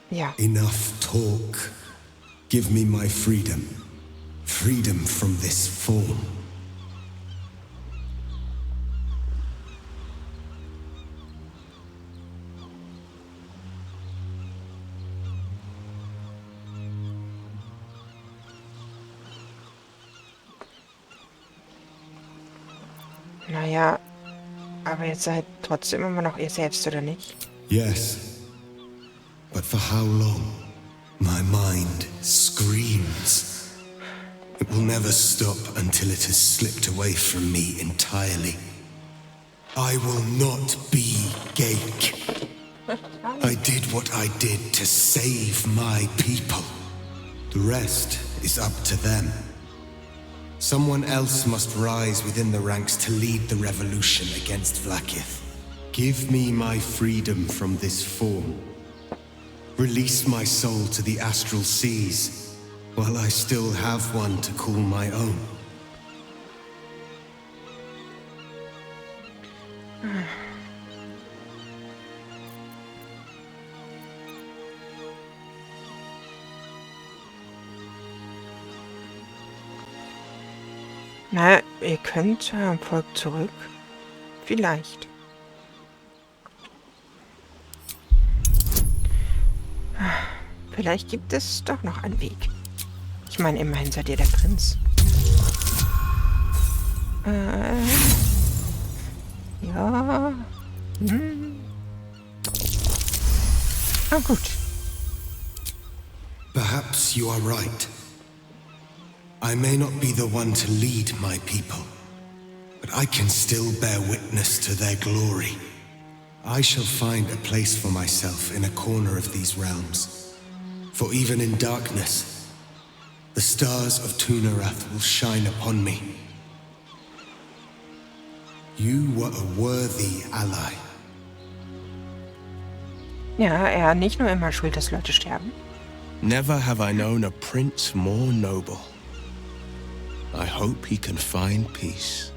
Ja. Enough talk. Give me my freedom. Freedom from this form. Naja, aber jetzt seid trotzdem immer noch ihr selbst, oder nicht? Yes. But for how long? My mind screams. It will never stop until it has slipped away from me entirely. I will not be Gake. I did what I did to save my people. The rest is up to them. Someone else must rise within the ranks to lead the revolution against Vlaakith. Give me my freedom from this form. Release my soul to the astral seas, while I still have one to call my own. Na, ihr könnt zu eurem Volk zurück. Vielleicht. Vielleicht gibt es doch noch einen Weg. Ich meine, immerhin seid ihr der Prinz. Ja. Ah, gut. Perhaps you are right. I may not be the one to lead my people, but I can still bear witness to their glory. I shall find a place for myself in a corner of these realms. For even in darkness, the stars of Tunarath will shine upon me. You were a worthy ally. Ja, er hat nicht nur immer Schuld, dass Leute sterben. Never have I known a prince more noble. I hope he can find peace.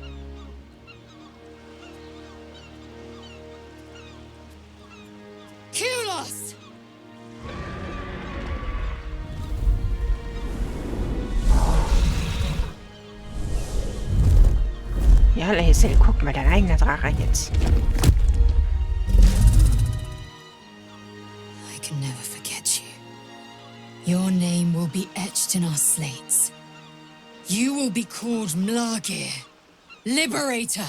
Kulos! Ja, Lae'zel, guck mal, dein eigener Drache jetzt. I can never forget you. Your name will be etched in our slates. You will be called Mlagir, Liberator.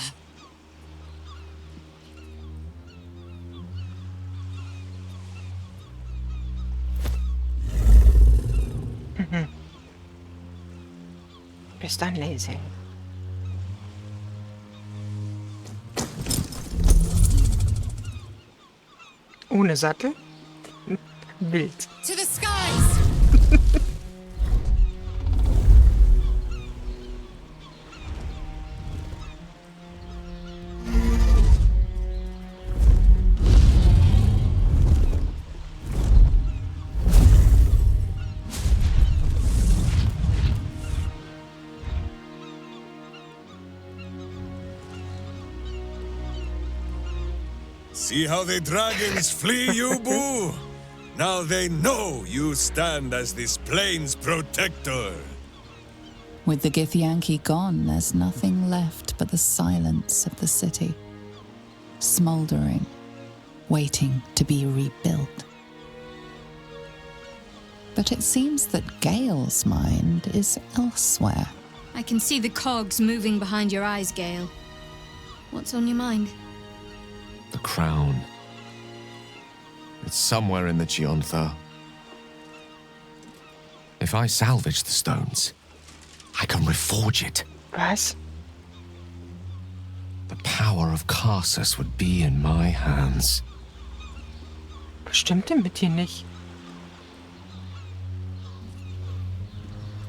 Bis dann, Lae'zel. Ohne Sattel? Wild. To the skies! See how the dragons flee you, Boo? Now they know you stand as this plane's protector. With the Githyanki gone, there's nothing left but the silence of the city, smouldering, waiting to be rebuilt. But it seems that Gale's mind is elsewhere. I can see the cogs moving behind your eyes, Gale. What's on your mind? The crown. It's somewhere in the Giontha. If I salvage the stones, I can reforge it. Was? The power of Karsus would be in my hands. Was stimmt denn mit dir nicht?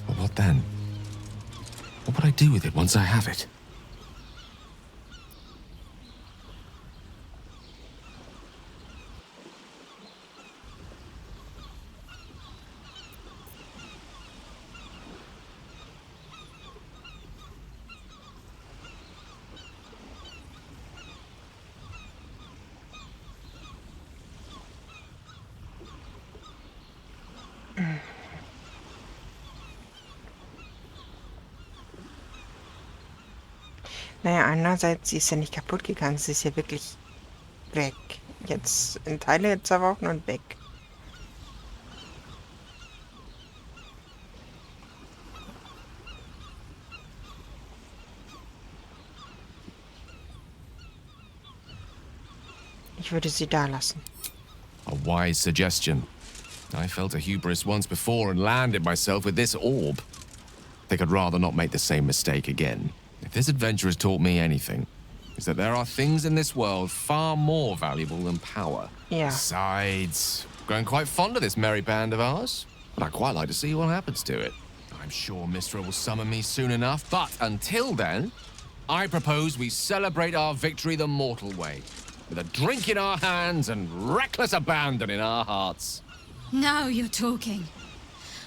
But what then? What would I do with it once I have it? Naja, andererseits, sie ist ja nicht kaputt gegangen. Sie ist ja wirklich weg. Jetzt in Teile zerbrochen und weg. Ich würde sie da lassen. A wise suggestion. I felt a hubris once before and landed myself with this orb. I think I'd rather not make the same mistake again. If this adventure has taught me anything, it's that there are things in this world far more valuable than power. Yeah. Besides, growing quite fond of this merry band of ours, and I'd quite like to see what happens to it. I'm sure Mistra will summon me soon enough, but until then, I propose we celebrate our victory the mortal way, with a drink in our hands and reckless abandon in our hearts. Now you're talking.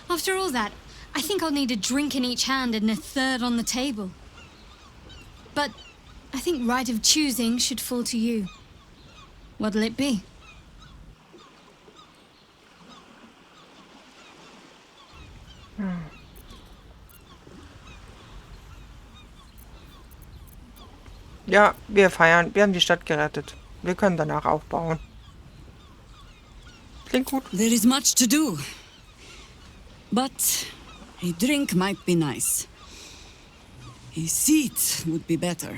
After all that, I think I'll need a drink in each hand and a third on the table. But I think right of choosing should fall to you. What'll it be? Ja, wir feiern. Wir haben die Stadt gerettet. Wir können danach aufbauen. Klingt gut. There is much to do. But a drink might be nice. A seat would be better.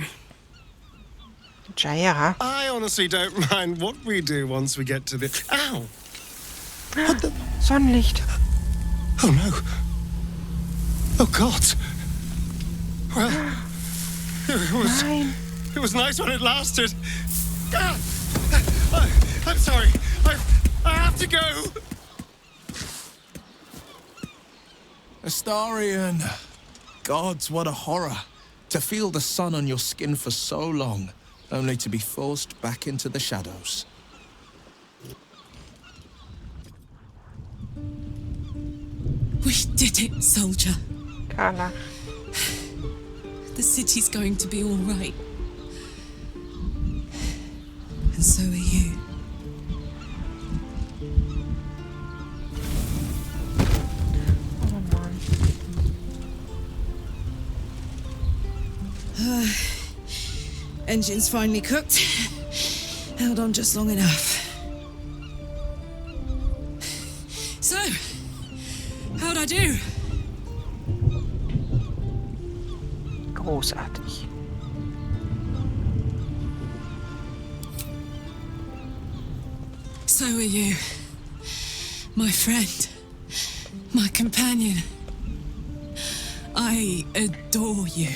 Jaira. I honestly don't mind what we do once we get to the... Ow! Sonnenlicht. Oh no. Oh God. Well, Nein. it was nice when it lasted. Ah! I'm sorry. I have to go. Astarion. Gods, what a horror. To feel the sun on your skin for so long, only to be forced back into the shadows. We did it, soldier. Carla. The city's going to be all right. And so are you. Engine's finally cooked. Held on just long enough. So, how'd I do? Großartig. So are you. My friend. My companion. I adore you.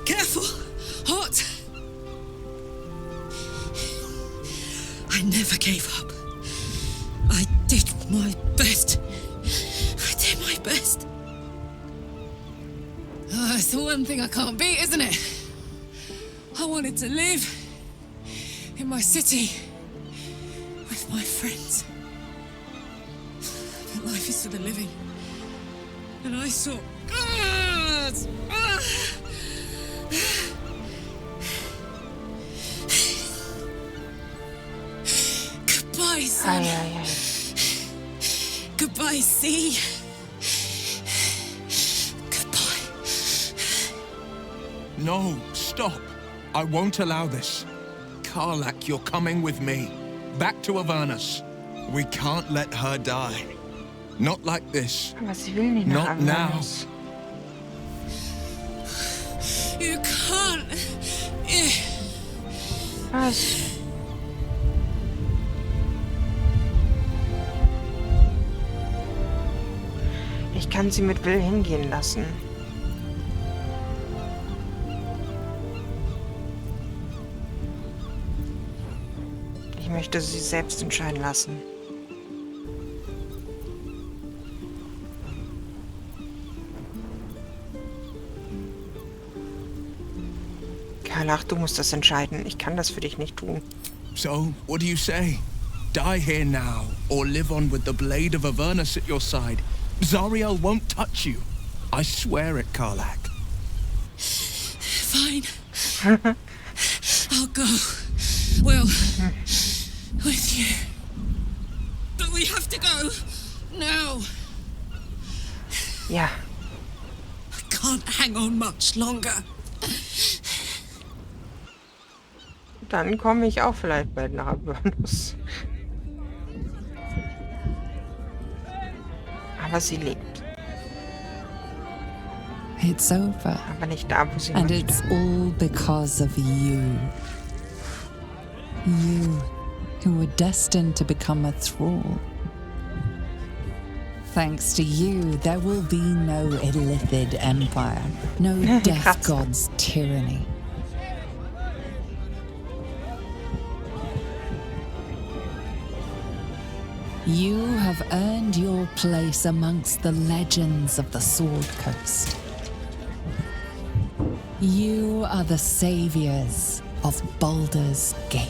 Careful! Hot! I never gave up. I did my best. I did my best. It's the one thing I can't beat, isn't it? I wanted to live in my city with my friends. But life is for the living. And I saw... Goodbye, sun. Goodbye, sea. Goodbye. No, stop. I won't allow this. Karlach, you're coming with me. Back to Avernus. We can't let her die. Not like this. Aber sie will nicht nach Not now. Avernus. You can't. Was? Ich kann sie mit Will hingehen lassen. Ich möchte sie selbst entscheiden lassen. Karlach, du musst das entscheiden. Ich kann das für dich nicht tun. So, what do you say? Die here now, or live on with the blade of Avernus at your side. Zariel won't touch you. I swear it, Karlach. Fine. I'll go. Well, with you. But we have to go. Now. Ja. I can't hang on much longer. Dann komme ich auch vielleicht bald nach Avernus. Aber sie lebt. It's over. Aber nicht da, wo sie And möchte. it's all because of you. You, who were destined to become a thrall. Thanks to you, there will be no Illithid empire, no death god's tyranny. You have earned your place amongst the legends of the Sword Coast. You are the saviors of Baldur's Gate.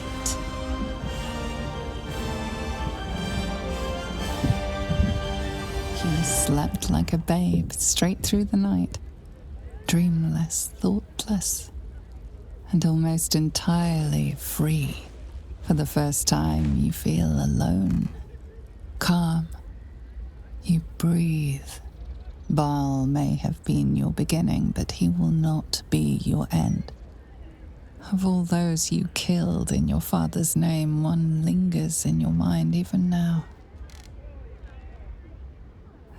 You slept like a babe straight through the night, dreamless, thoughtless, and almost entirely free. For the first time, you feel alone. Calm. You breathe. Baal may have been your beginning, but he will not be your end. Of all those you killed in your father's name, one lingers in your mind even now.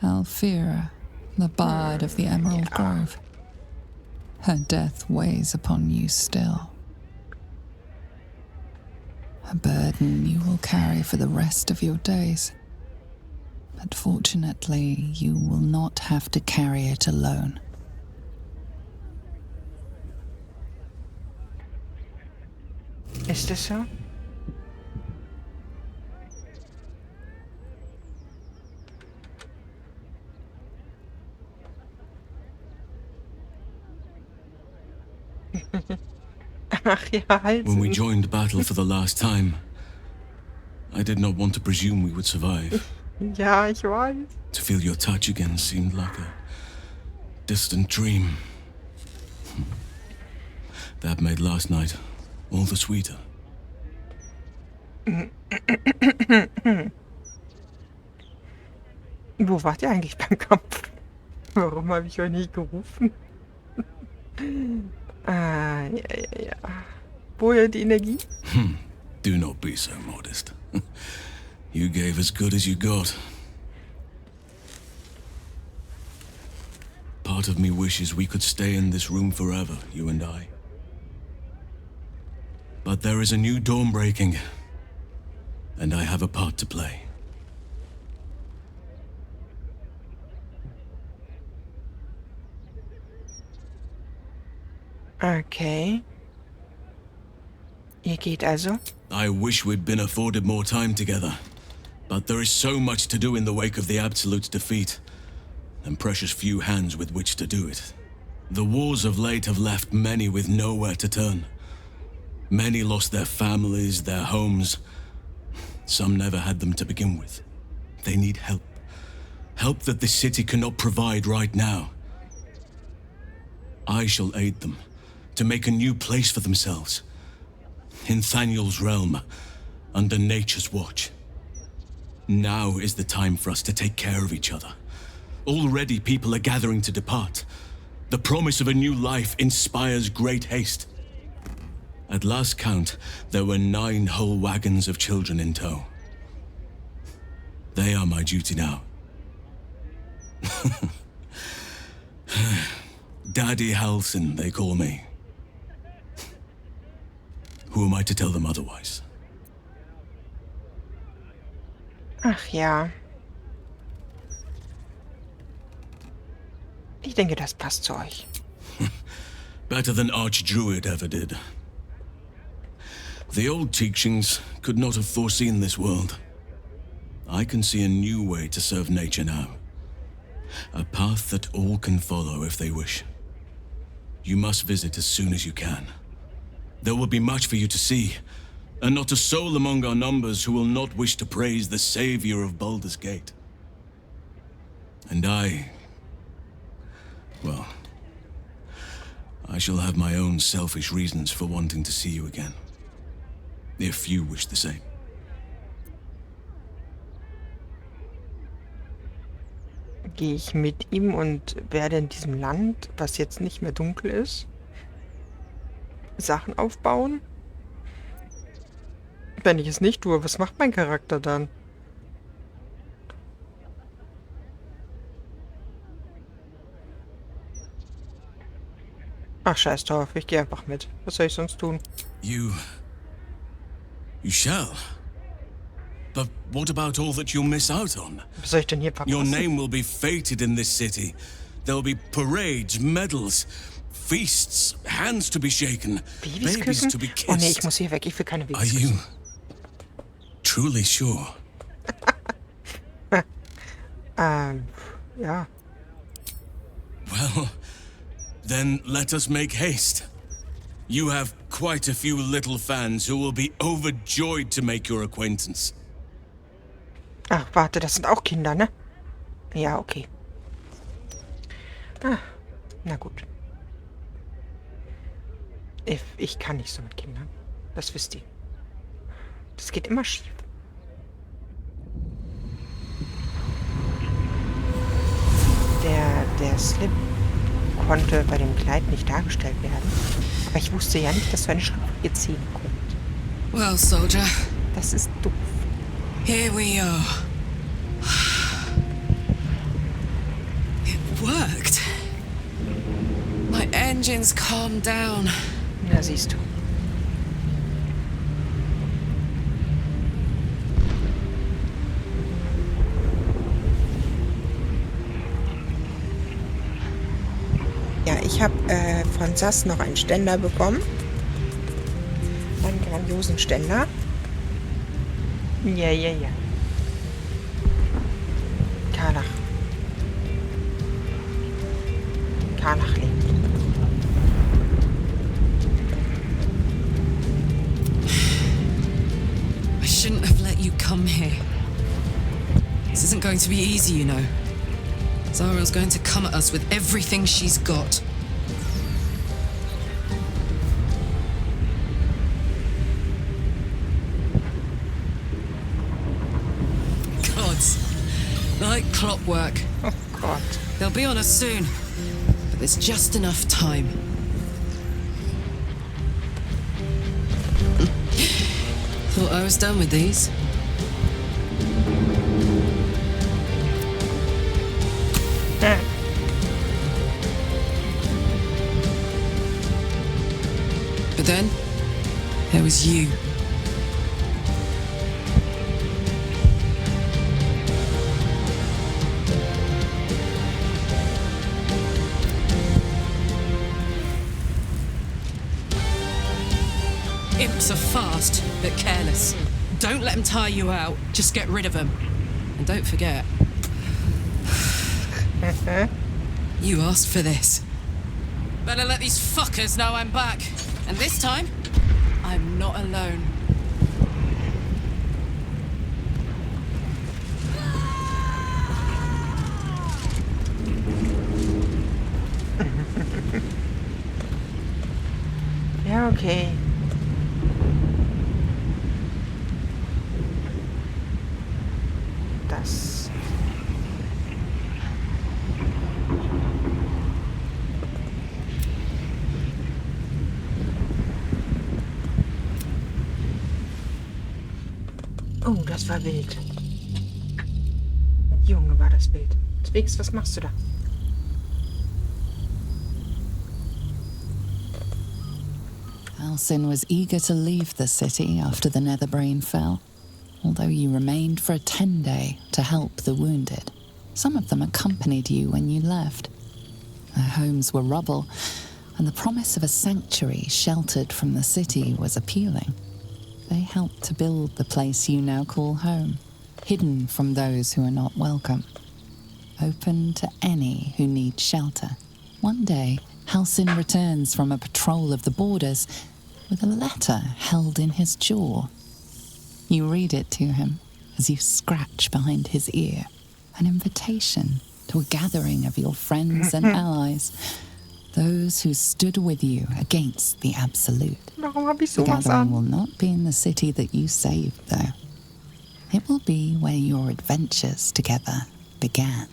Alfira, the bard of the Emerald Grove. Her death weighs upon you still. A burden you will carry for the rest of your days. But fortunately, you will not have to carry it alone. Ist es so? Ach ja, halt. When we joined battle for the last time, I did not want to presume we would survive. Ja, ich weiß. To feel your touch again seemed like a distant dream. That made last night all the sweeter. Wo wart ihr eigentlich beim Kampf? Warum habe ich euch nicht gerufen? Ja. Woher die Energie? Do not be so modest. You gave as good as you got. Part of me wishes we could stay in this room forever, you and I. But there is a new dawn breaking, and I have a part to play. Okay. Ihr geht also? I wish we'd been afforded more time together. But there is so much to do in the wake of the Absolute's defeat, and precious few hands with which to do it. The wars of late have left many with nowhere to turn. Many lost their families, their homes. Some never had them to begin with. They need help. Help that the city cannot provide right now. I shall aid them to make a new place for themselves. In Thaniel's realm, under nature's watch. Now is the time for us to take care of each other. Already people are gathering to depart. The promise of a new life inspires great haste. At last count, there were 9 whole wagons of children in tow. They are my duty now. Daddy Halsin, they call me. Who am I to tell them otherwise? Ach ja. Ich denke, das passt zu euch. Better than Archdruid ever did. The old teachings could not have foreseen this world. I can see a new way to serve nature now. A path that all can follow if they wish. You must visit as soon as you can. There will be much for you to see, and not a soul among our numbers who will not wish to praise the savior of Baldur's Gate. And well, I shall have my own selfish reasons for wanting to see you again. If you wish the same. Gehe ich mit ihm und werde in diesem Land, was jetzt nicht mehr dunkel ist, Sachen aufbauen? Wenn ich es nicht tue, was macht mein Charakter dann? Ach, scheiß drauf, ich gehe einfach mit. Was soll ich sonst tun? You shall. But what about all that you'll miss out on? Was soll ich denn hier verpassen? Your name will be fated in this city. There'll be parades, medals, feasts, hands to be shaken, babies to be kissed. Oh nee, ich muss hier weg. Ich will keine Babys Are you truly sure? Ja. Well, then let us make haste. You have quite a few little fans who will be overjoyed to make your acquaintance. Ach, warte, das sind auch Kinder, ne? Ja, okay. Ah, na gut. Ich kann nicht so mit Kindern. Das wisst ihr. Das geht immer schief. Der Slip konnte bei dem Kleid nicht dargestellt werden. Aber ich wusste ja nicht, dass so eine schriftliche 10 kommt. Well, soldier. Das ist doof. Here we are. It worked. My engines calmed down. Na, siehst du. Ja, ich habe von Sass noch einen Ständer bekommen. Einen grandiosen Ständer. Ja. Karlach lebt. I shouldn't have let you come here. This isn't going to be easy, you know. Zariel's going to come at us with everything she's got. Gods. Like clockwork. Oh, God. They'll be on us soon. But there's just enough time. Thought I was done with these. But then, there was you. Imps are fast, but careless. Don't let them tire you out. Just get rid of them. And don't forget. You asked for this. Better let these fuckers know I'm back. And this time, I'm not alone. Ja, okay. Das. Oh, das war wild. Junge, war das wild. Twix, was machst du da? Halsin was eager to leave the city after the Netherbrain fell, although you remained for a 10-day to help the wounded. Some of them accompanied you when you left. Their homes were rubble, and the promise of a sanctuary sheltered from the city was appealing. They helped to build the place you now call home, hidden from those who are not welcome, open to any who need shelter. One day, Halsin returns from a patrol of the borders with a letter held in his jaw. You read it to him as you scratch behind his ear, an invitation to a gathering of your friends and allies, those who stood with you against the Absolute. The gathering will not be in the city that you saved, though. It will be where your adventures together began.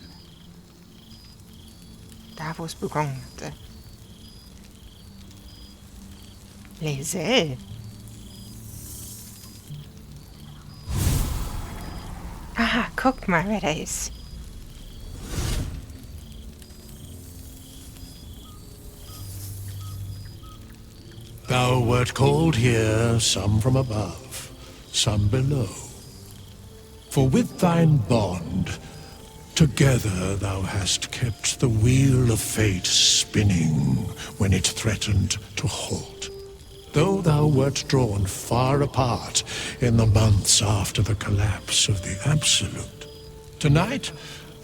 Da, wo es begonnen hatte. Lese. Aha, guck mal, wer da ist. Thou wert called here, some from above, some below. For with thine bond, together thou hast kept the wheel of fate spinning when it threatened to halt. Though thou wert drawn far apart in the months after the collapse of the Absolute, tonight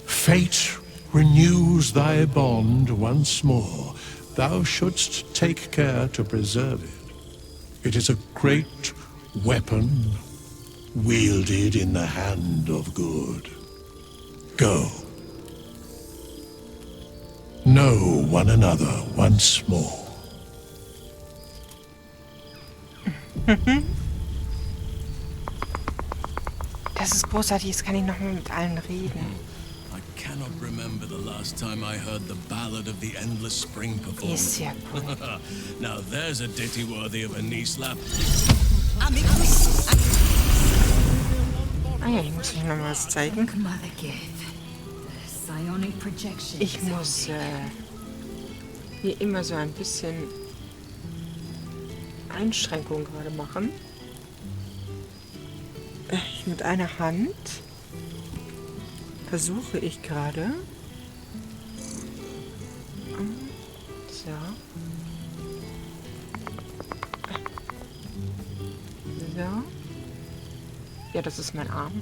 fate renews thy bond once more. Thou shouldst take care to preserve it. It is a great weapon, wielded in the hand of good. Go. Know one another once more. Das ist großartig, jetzt kann ich noch mal mit allen reden. I cannot remember the last time I heard the Ballad of the Endless Spring performed. Ist ja cool. Now there's a ditty worthy of a knee slap. Ah ja, ich muss euch noch mal was zeigen. Ich muss wie immer so ein bisschen Einschränkungen gerade machen. Mit einer Hand versuche ich gerade. So. So. Ja, das ist mein Arm.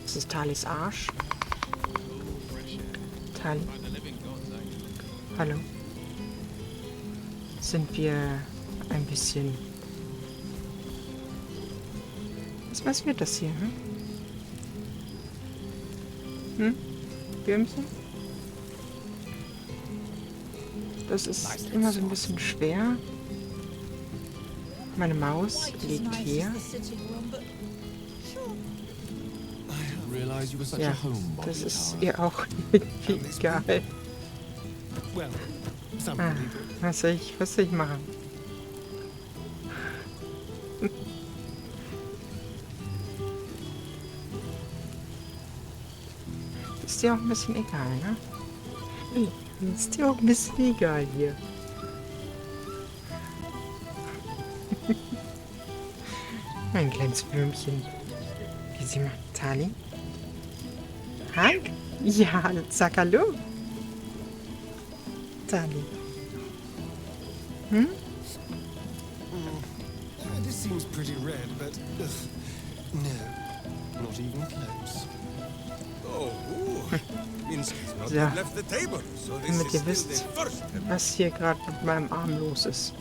Das ist Talis Arsch. Tali. Hallo. Sind wir ein bisschen... Was wird das hier, hm? Hm? Würmchen? Das ist immer so ein bisschen schwer. Meine Maus liegt hier. Ja, das ist ihr auch irgendwie egal. Ah, was soll ich machen? Ist dir auch ein bisschen egal, ne? Ist dir auch ein bisschen egal hier. Mein kleines Würmchen. Wie sie macht. Tali? Hi? Ja, sag hallo. Tali. Hm? This seems pretty red, but no, not even close. Oh, Minsky's not Ja. left the table, so this Damit is ihr still wisst, the first attempt. was hier gerade mit meinem Arm los ist.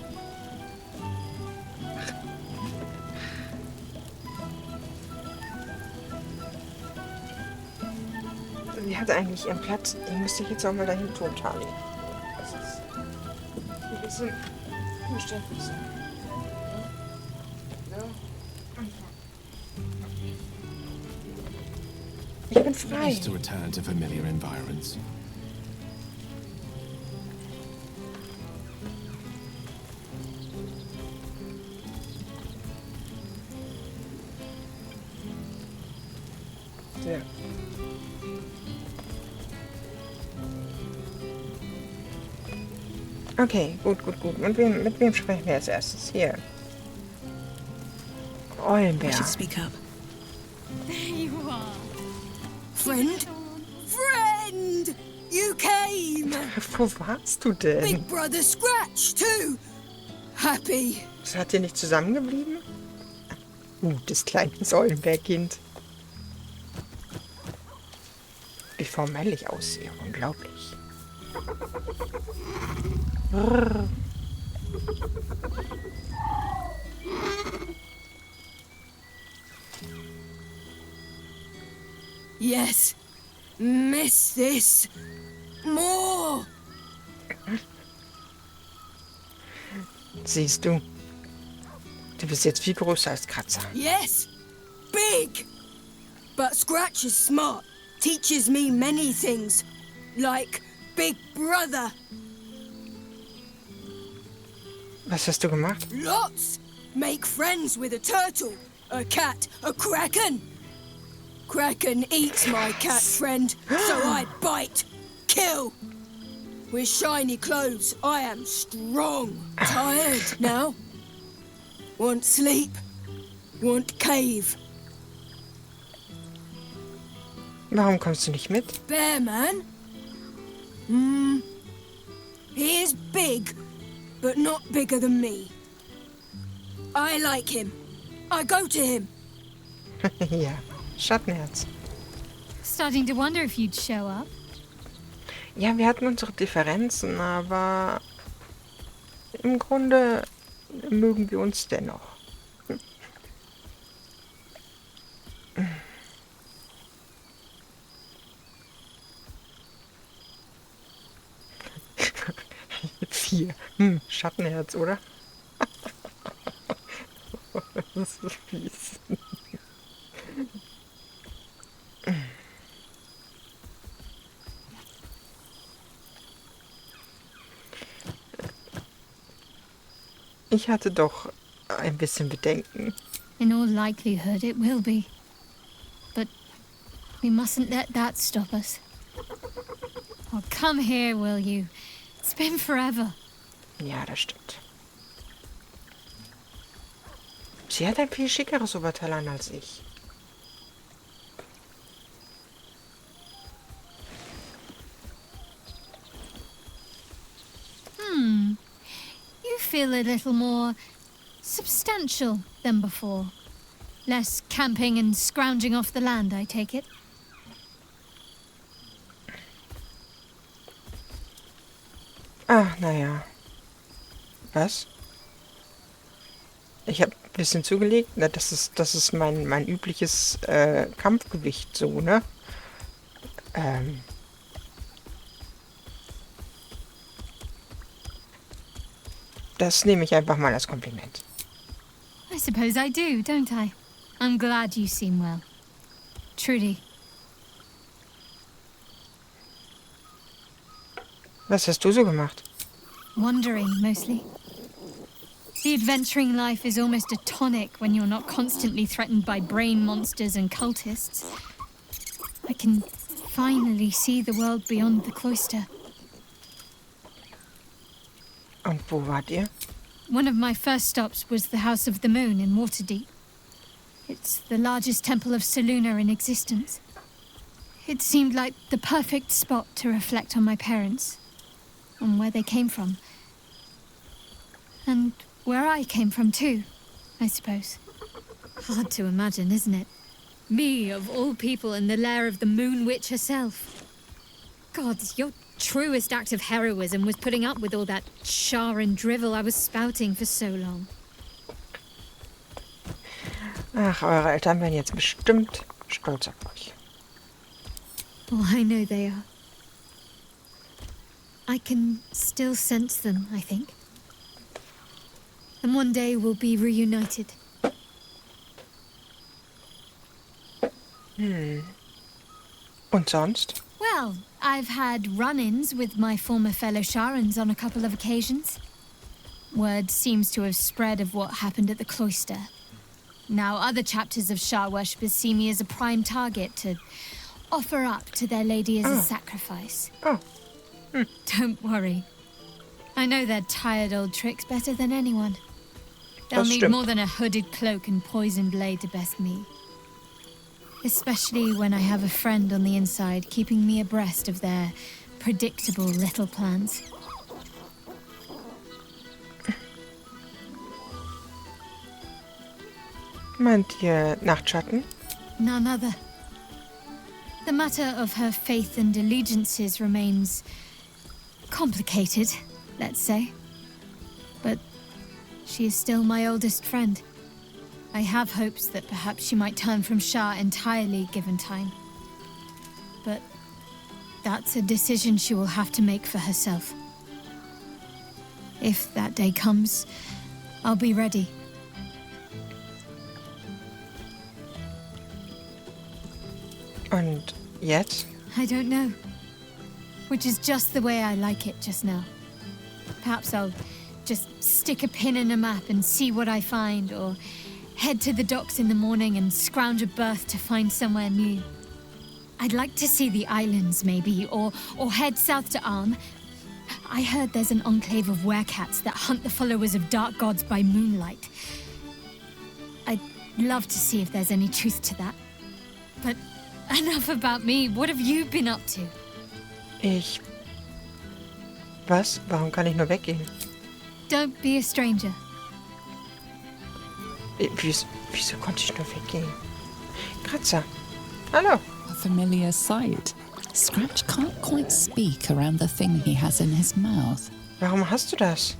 Die hat eigentlich ihren Platz. Die müsste ich jetzt auch mal dahin tun, Charlie. Das ist ein bisschen umständlich so. Ich bin frei. Nice to return to familiar environs. Ja. Okay, gut. Mit wem sprechen wir als erstes? Hier. Eulenbär. I should speak up. There you are. Friend? Friend! You came! Wo warst du denn? Big Brother Scratch, too! Happy. Seid ihr nicht zusammengeblieben? Das kleine Eulenbärkind. Wie formell ich aussehe. Unglaublich. Brrr. Yes. Miss this. More. Siehst du. Du bist jetzt viel größer als Kratzer. Yes. Big. But Scratch is smart. Teaches me many things. Like Big Brother. Was hast du gemacht? Lots. Make friends with a turtle, a cat, a kraken. Kraken eats my cat friend, so I bite, kill. With shiny clothes, I am strong. Tired now. Want sleep. Want cave. Warum kommst du nicht mit? Bear man? He is big, but not bigger than me. I like him. I go to him. Ja, Schattenherz. Starting to wonder if you'd show up. Ja, wir hatten unsere Differenzen, aber im Grunde mögen wir uns dennoch. Vier. Schattenherz, oder? Das ist so fies. Ich hatte doch ein bisschen Bedenken. In all likelihood, it will be. But we mustn't let that stop us. Oh, come here, will you? It's been forever. Ja, das stimmt. Sie hat ein viel schickeres Oberteil an als ich. You feel a little more substantial than before. Less camping and scrounging off the land, I take it. Ah, naja. Was? Ich habe ein bisschen zugelegt. Na, das ist mein übliches Kampfgewicht so, ne? Das nehme ich einfach mal als Kompliment. I suppose I do, don't I? I'm glad you seem well. Truly. Was hast du so gemacht? Wandering, mostly. The adventuring life is almost a tonic when you're not constantly threatened by brain monsters and cultists. I can finally see the world beyond the cloister. Und wo wart ihr? One of my first stops was the House of the Moon in Waterdeep. It's the largest temple of Selûne in existence. It seemed like the perfect spot to reflect on my parents, on where they came from. And where I came from too, I suppose. Hard to imagine, isn't it? Me, of all people, in the lair of the Moon Witch herself. God, your truest act of heroism was putting up with all that char and drivel I was spouting for so long. Ach, eure Eltern werden jetzt bestimmt stolz auf euch. Oh, I know they are. I can still sense them, I think. And one day we'll be reunited. Und sonst? Well, I've had run-ins with my former fellow Sharans on a couple of occasions. Word seems to have spread of what happened at the cloister. Now other chapters of Shar worshippers see me as a prime target to offer up to their lady as a sacrifice. Don't worry. I know their tired old tricks better than anyone. They'll need more than a hooded cloak and poison blade to best me. Especially when I have a friend on the inside keeping me abreast of their predictable little plans. Meint ihr Nachtschatten? None other. The matter of her faith and allegiances remains complicated, let's say. But she is still my oldest friend. I have hopes that perhaps she might turn from Shar entirely given time. But that's a decision she will have to make for herself. If that day comes, I'll be ready. Und jetzt? I don't know. Which is just the way I like it just now. Perhaps I'll just stick a pin in a map and see what I find, or head to the docks in the morning and scrounge a berth to find somewhere new. I'd like to see the islands, maybe, or head south to Arm. I heard there's an enclave of werecats that hunt the followers of dark gods by moonlight. I'd love to see if there's any truth to that. But enough about me. What have you been up to? Was? Warum kann ich nur weggehen? Don't be a stranger. Wieso konnte ich nur weggehen? Kratzer. Hallo. A familiar sight. Scratch can't quite speak around the thing he has in his mouth. Warum hast du das?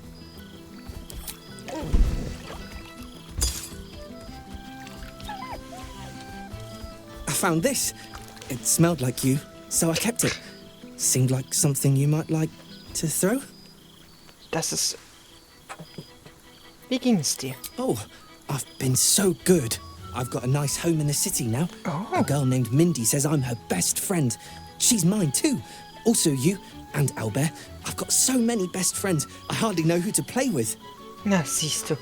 I found this. It smelled like you, so I kept it. Seemed like something you might like to throw. Das ist... Wie ging es dir? Oh, I've been so good. I've got a nice home in the city now. Oh. A girl named Mindy says I'm her best friend. She's mine too. Also you and Albert. I've got so many best friends, I hardly know who to play with. Na, siehst du.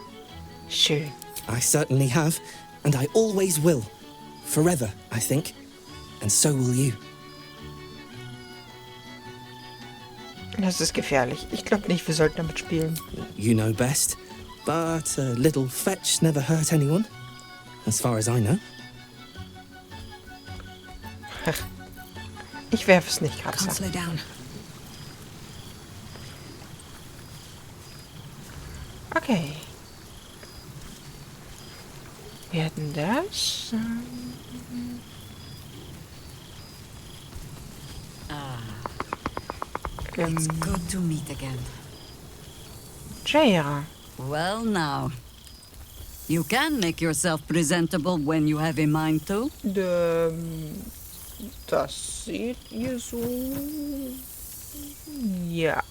Schön. I certainly have, and I always will. Forever, I think. And so will you. Das ist gefährlich. Ich glaube nicht, wir sollten damit spielen. You know best. But a little fetch never hurt anyone. As far as I know. Ich werfe es nicht, Kratzer. Can't slow down. Okay. Wir hätten das. It's good to meet again. Jaira. Well now. You can make yourself presentable when you have a mind to. Das seht ihr so. Ja.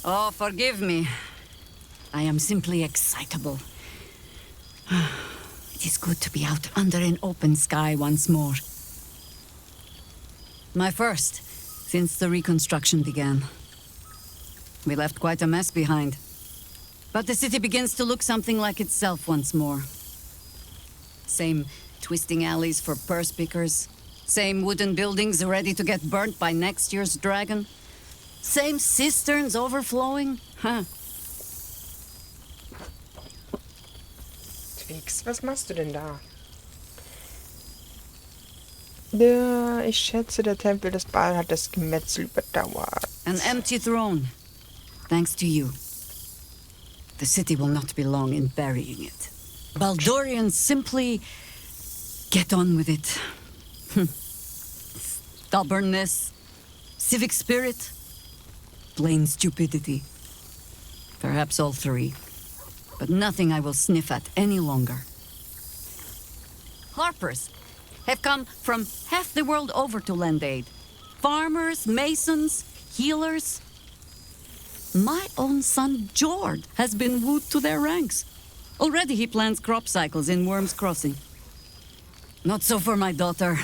Oh, forgive me. I am simply excitable. It is good to be out under an open sky once more. My first, since the reconstruction began. We left quite a mess behind. But the city begins to look something like itself once more. Same twisting alleys for purse pickers. Same wooden buildings ready to get burnt by next year's dragon. Same cisterns overflowing. Huh. Twix, was machst du denn da? Ja, ich schätze, der Tempel des Baal hat das Gemetzel überdauert. An empty throne. Thanks to you. The city will not be long in burying it. Baldurians simply get on with it. Stubbornness, civic spirit, plain stupidity. Perhaps all three. But nothing I will sniff at any longer. Harpers have come from half the world over to lend aid. Farmers, masons, healers. My own son, Jord, has been wooed to their ranks. Already he plans crop cycles in Worm's Crossing. Not so for my daughter.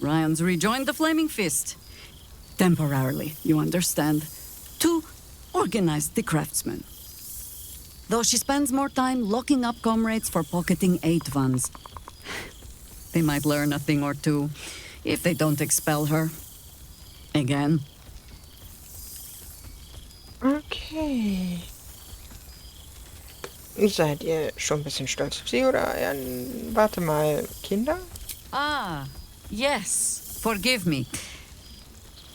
Ryan's rejoined the Flaming Fist. Temporarily, you understand. To organize the craftsmen. Though she spends more time locking up comrades for pocketing aid funds. They might learn a thing or two, if they don't expel her. Again. Okay. Seid ihr schon ein bisschen stolz auf sie, oder? Warte mal, Kinder? Ah, yes. Forgive me.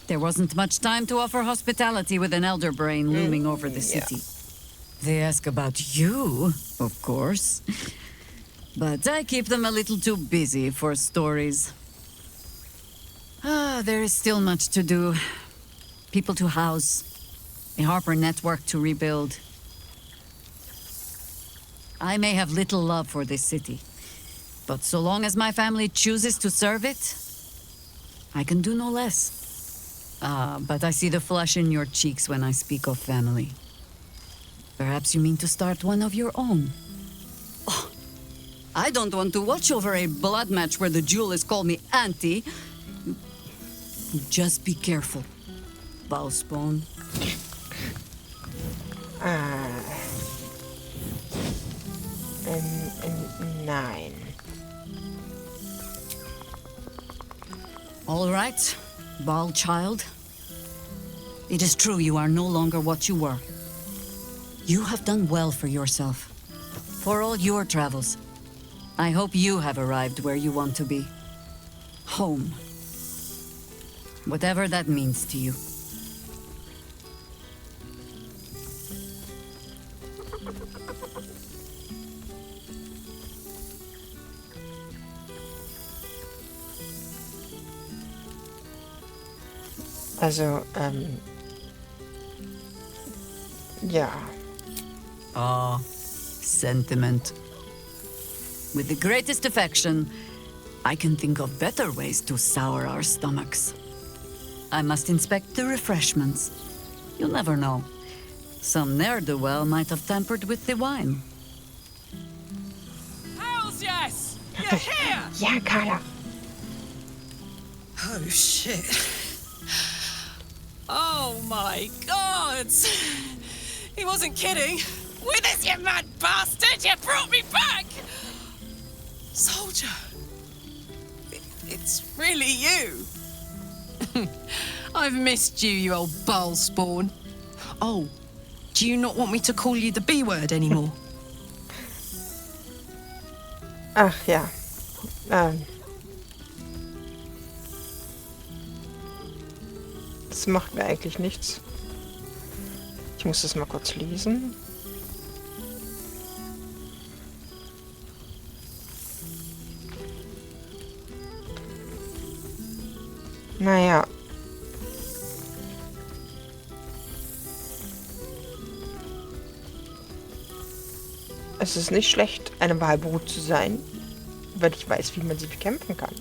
There wasn't much time to offer hospitality with an elder brain looming over the city. They ask about you, of course. But I keep them a little too busy for stories. There is still much to do. People to house. A Harper network to rebuild. I may have little love for this city, but so long as my family chooses to serve it, I can do no less. But I see the flush in your cheeks when I speak of family. Perhaps you mean to start one of your own. Oh, I don't want to watch over a blood match where the duelists call me auntie. Just be careful, Bowspawn. Nein. All right, Ball child. It is true you are no longer what you were. You have done well for yourself. For all your travels. I hope you have arrived where you want to be. Home. Whatever that means to you. Also, ja. Ah, sentiment. With the greatest affection, I can think of better ways to sour our stomachs. I must inspect the refreshments. You'll never know. Some ne'er-do-well might have tampered with the wine. Hells yes! You're here! Ja, Carla. Oh, shit. Oh, my God! He wasn't kidding. Withers, you mad bastard! You brought me back! Soldier. It's really you. I've missed you, you old bull spawn. Oh, do you not want me to call you the B word anymore? Ach ja. Das macht mir eigentlich nichts. Ich muss das mal kurz lesen. Naja. Es ist nicht schlecht, eine Walbrut zu sein, weil ich weiß, wie man sie bekämpfen kann.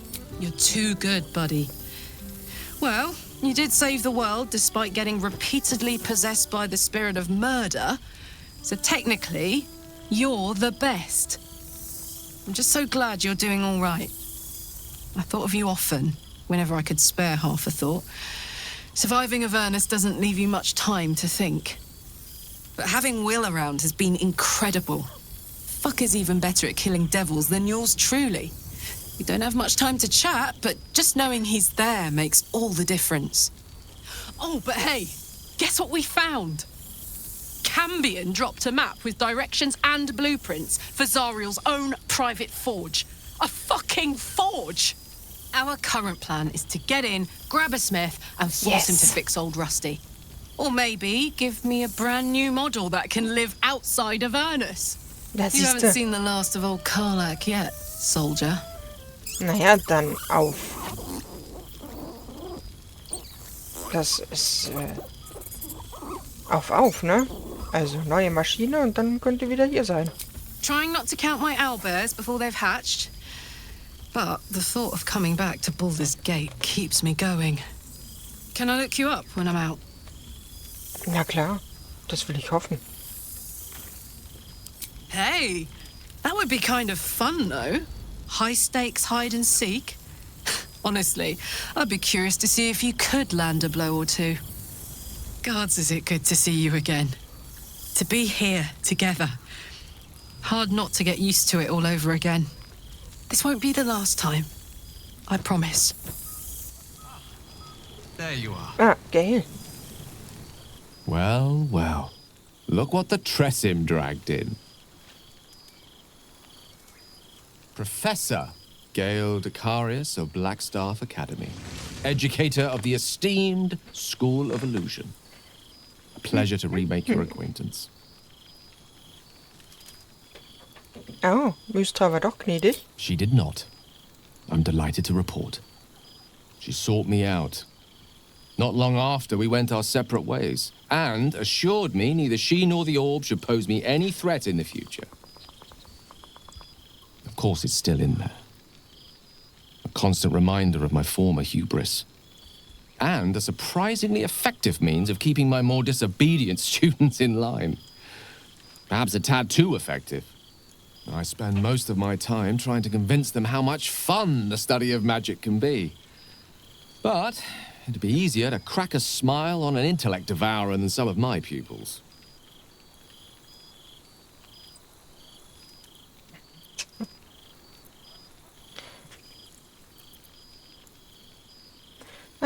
You're too good, buddy. Well, you did save the world despite getting repeatedly possessed by the spirit of murder. So technically, you're the best. I'm just so glad you're doing all right. I thought of you often, whenever I could spare half a thought. Surviving Avernus doesn't leave you much time to think. But having Will around has been incredible. Fuck is even better at killing devils than yours truly. We don't have much time to chat, but just knowing he's there makes all the difference. Oh, but hey, guess what we found? Cambion dropped a map with directions and blueprints for Zariel's own private forge. A fucking forge! Our current plan is to get in, grab a smith, and force him to fix old Rusty. Or maybe give me a brand new model that can live outside Avernus. You haven't seen the last of old Karlak yet, soldier. Naja, dann auf. Das ist auf, ne? Also neue Maschine und dann könnt ihr wieder hier sein. Trying not to count my owlbears before they've hatched. But the thought of coming back to Baldur's Gate keeps me going. Can I look you up when I'm out? Na klar, das will ich hoffen. Hey, that would be kind of fun, though. High stakes hide and seek. Honestly, I'd be curious to see if you could land a blow or two. Gods, is it good to see you again. To be here together. Hard not to get used to it all over again. This won't be the last time. I promise. There you are. Ah, geil. Well, well. Look what the Tressim dragged in. Professor Gale Decarius of Blackstaff Academy. Educator of the esteemed School of Illusion. A pleasure to remake your acquaintance. Oh, Mystra war doch gnädig. She did not. I'm delighted to report. She sought me out. Not long after, we went our separate ways, and assured me neither she nor the orb should pose me any threat in the future. Of course, it's still in there. A constant reminder of my former hubris. And a surprisingly effective means of keeping my more disobedient students in line. Perhaps a tad too effective. I spend most of my time trying to convince them how much fun the study of magic can be. But it'd be easier to crack a smile on an intellect devourer than some of my pupils.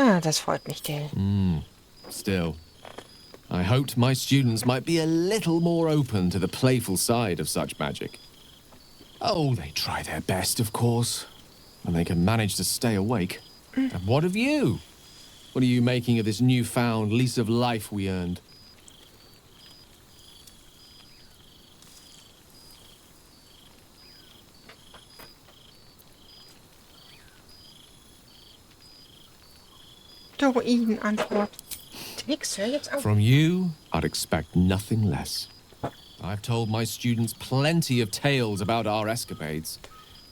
Ah, das freut mich, gell. Still, I hoped my students might be a little more open to the playful side of such magic. Oh, they try their best, of course, and they can manage to stay awake. And what of you? What are you making of this newfound lease of life we earned? Druidenantwort. Nix, hör jetzt auf. From you, I'd expect nothing less. I've told my students plenty of tales about our escapades.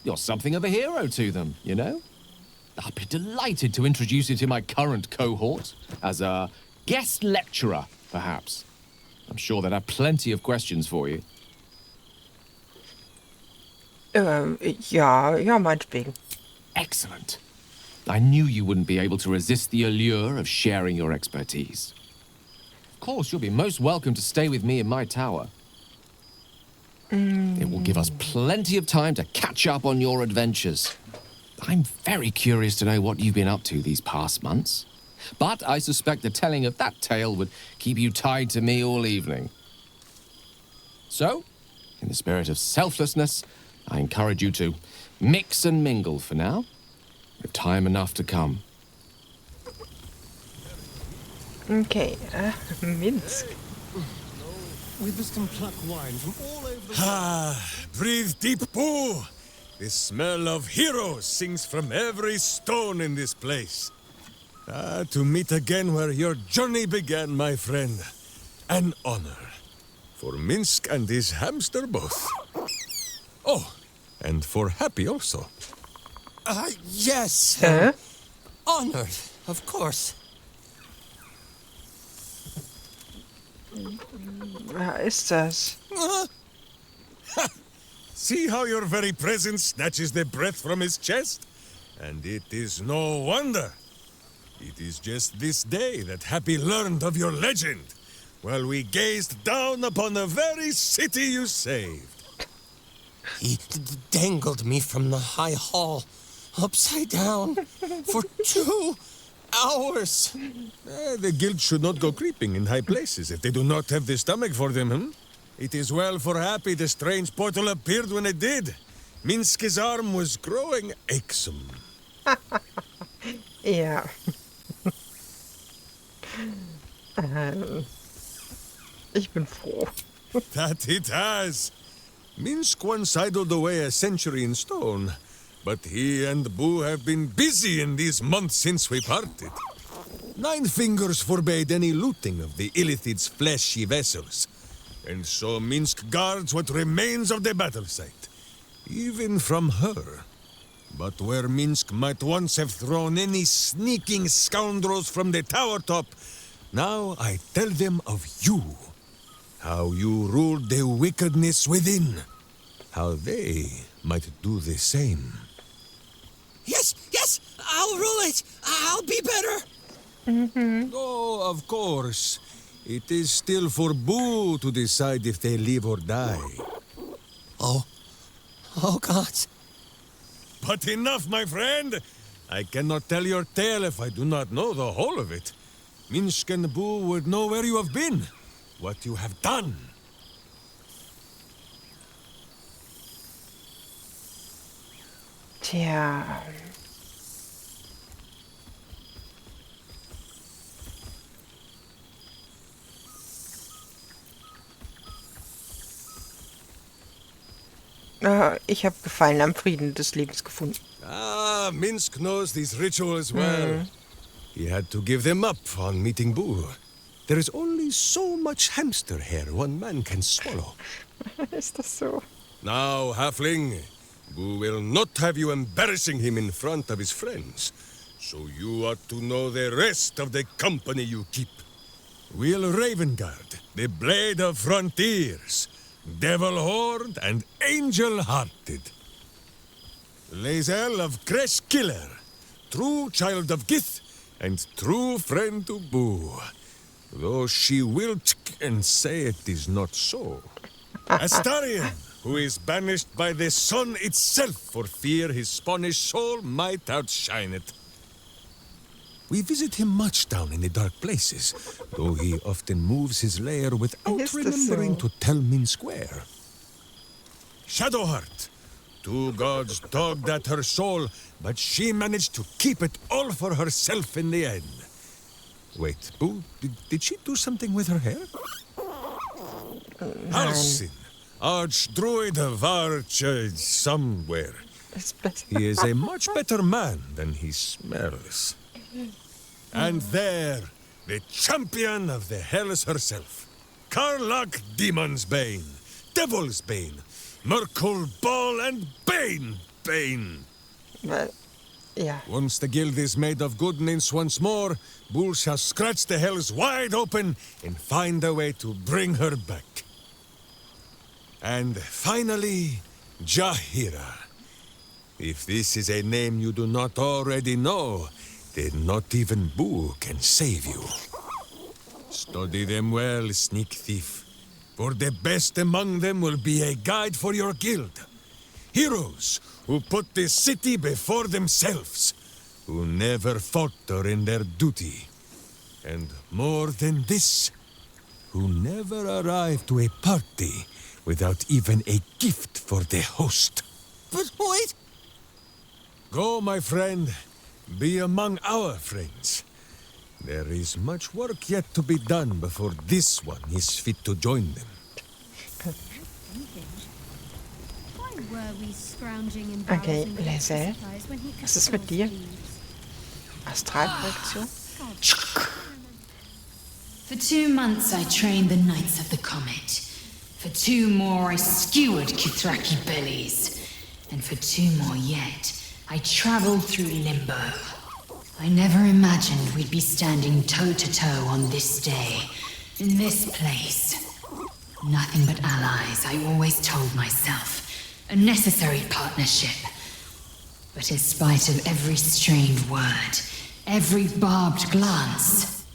You're something of a hero to them, you know? I'd be delighted to introduce you to my current cohort as a guest lecturer, perhaps. I'm sure they'd have plenty of questions for you. Ja, meinetwegen. Excellent. I knew you wouldn't be able to resist the allure of sharing your expertise. Of course, you'll be most welcome to stay with me in my tower. It will give us plenty of time to catch up on your adventures. I'm very curious to know what you've been up to these past months. But I suspect the telling of that tale would keep you tied to me all evening. So, in the spirit of selflessness, I encourage you to mix and mingle for now, with time enough to come. Okay, Minsk. We must pluck wine from all over the Ah, breathe deep, Boo! The smell of heroes sings from every stone in this place. To meet again where your journey began, my friend. An honor. For Minsk and his hamster both. Oh, and for Happy also. Yes. Honored, of course. Wer ist das? See how your very presence snatches the breath from his chest? And it is no wonder. It is just this day that Happy learned of your legend, while we gazed down upon the very city you saved. He dangled me from the high hall, upside down, for 2 hours. The guild should not go creeping in high places if they do not have the stomach for them, hmm? It is well for Happy the strange portal appeared when it did. Minsk's arm was growing achsome. Ja. Ich bin froh. That it has. Minsk once idled away a century in stone, but he and Boo have been busy in these months since we parted. 9 Fingers forbade any looting of the Illithid's fleshy vessels, and so Minsk guards what remains of the battle site, even from her. But where Minsk might once have thrown any sneaking scoundrels from the tower top, now I tell them of you. How you ruled the wickedness within. How they might do the same. Yes, yes, I'll rule it. I'll be better. Oh, of course. It is still for Boo to decide if they live or die. Oh, gods. But enough, my friend. I cannot tell your tale if I do not know the whole of it. Minsk and Boo would know where you have been, what you have done. Tja. Ich habe Gefallen am Frieden des Lebens gefunden. Ah, Minsk knows these rituals well. He had to give them up on meeting Boo. There is only so much hamster hair one man can swallow. Ist das so? Now, Halfling, Boo will not have you embarrassing him in front of his friends. So you ought to know the rest of the company you keep. Will Ravengard, the Blade of Frontiers, Devil Horde, and Angel Hearted. Lae'zel of Kresh Killer, true child of Gith, and true friend to Boo. Though she will and say it is not so. Astarion, who is banished by the sun itself for fear his Spanish soul might outshine it. We visit him much down in the dark places, though he often moves his lair without remembering to tell Minsk where. Shadowheart, 2 gods dogged at her soul, but she managed to keep it all for herself in the end. Wait, Boo, did she do something with her hair? Halsin, Archdruid of Arch somewhere. He is a much better man than he smells. And there, the champion of the Hells herself, Karlach Demon's Bane, Devil's Bane, Merkul Ball and Bane. Yeah. Once the guild is made of goodness once more, Bull shall scratch the Hells wide open and find a way to bring her back. And finally, Jaheira. If this is a name you do not already know, then not even Boo can save you. Study them well, sneak thief, for the best among them will be a guide for your guild. Heroes who put the city before themselves, who never falter in their duty. And more than this, who never arrive to a party without even a gift for the host. But wait! Go, my friend. Be among our friends. There is much work yet to be done before this one is fit to join them. Okay, Lae'zel, was ist mit dir? Astralprojektion? For 2 months I trained the Knights of the Comet. For 2 more I skewered Kithraki bellies. And for 2 more yet, I traveled through limbo. I never imagined we'd be standing toe-to-toe on this day, in this place. Nothing but allies, I always told myself. A necessary partnership. But in spite of every strained word, every barbed glance,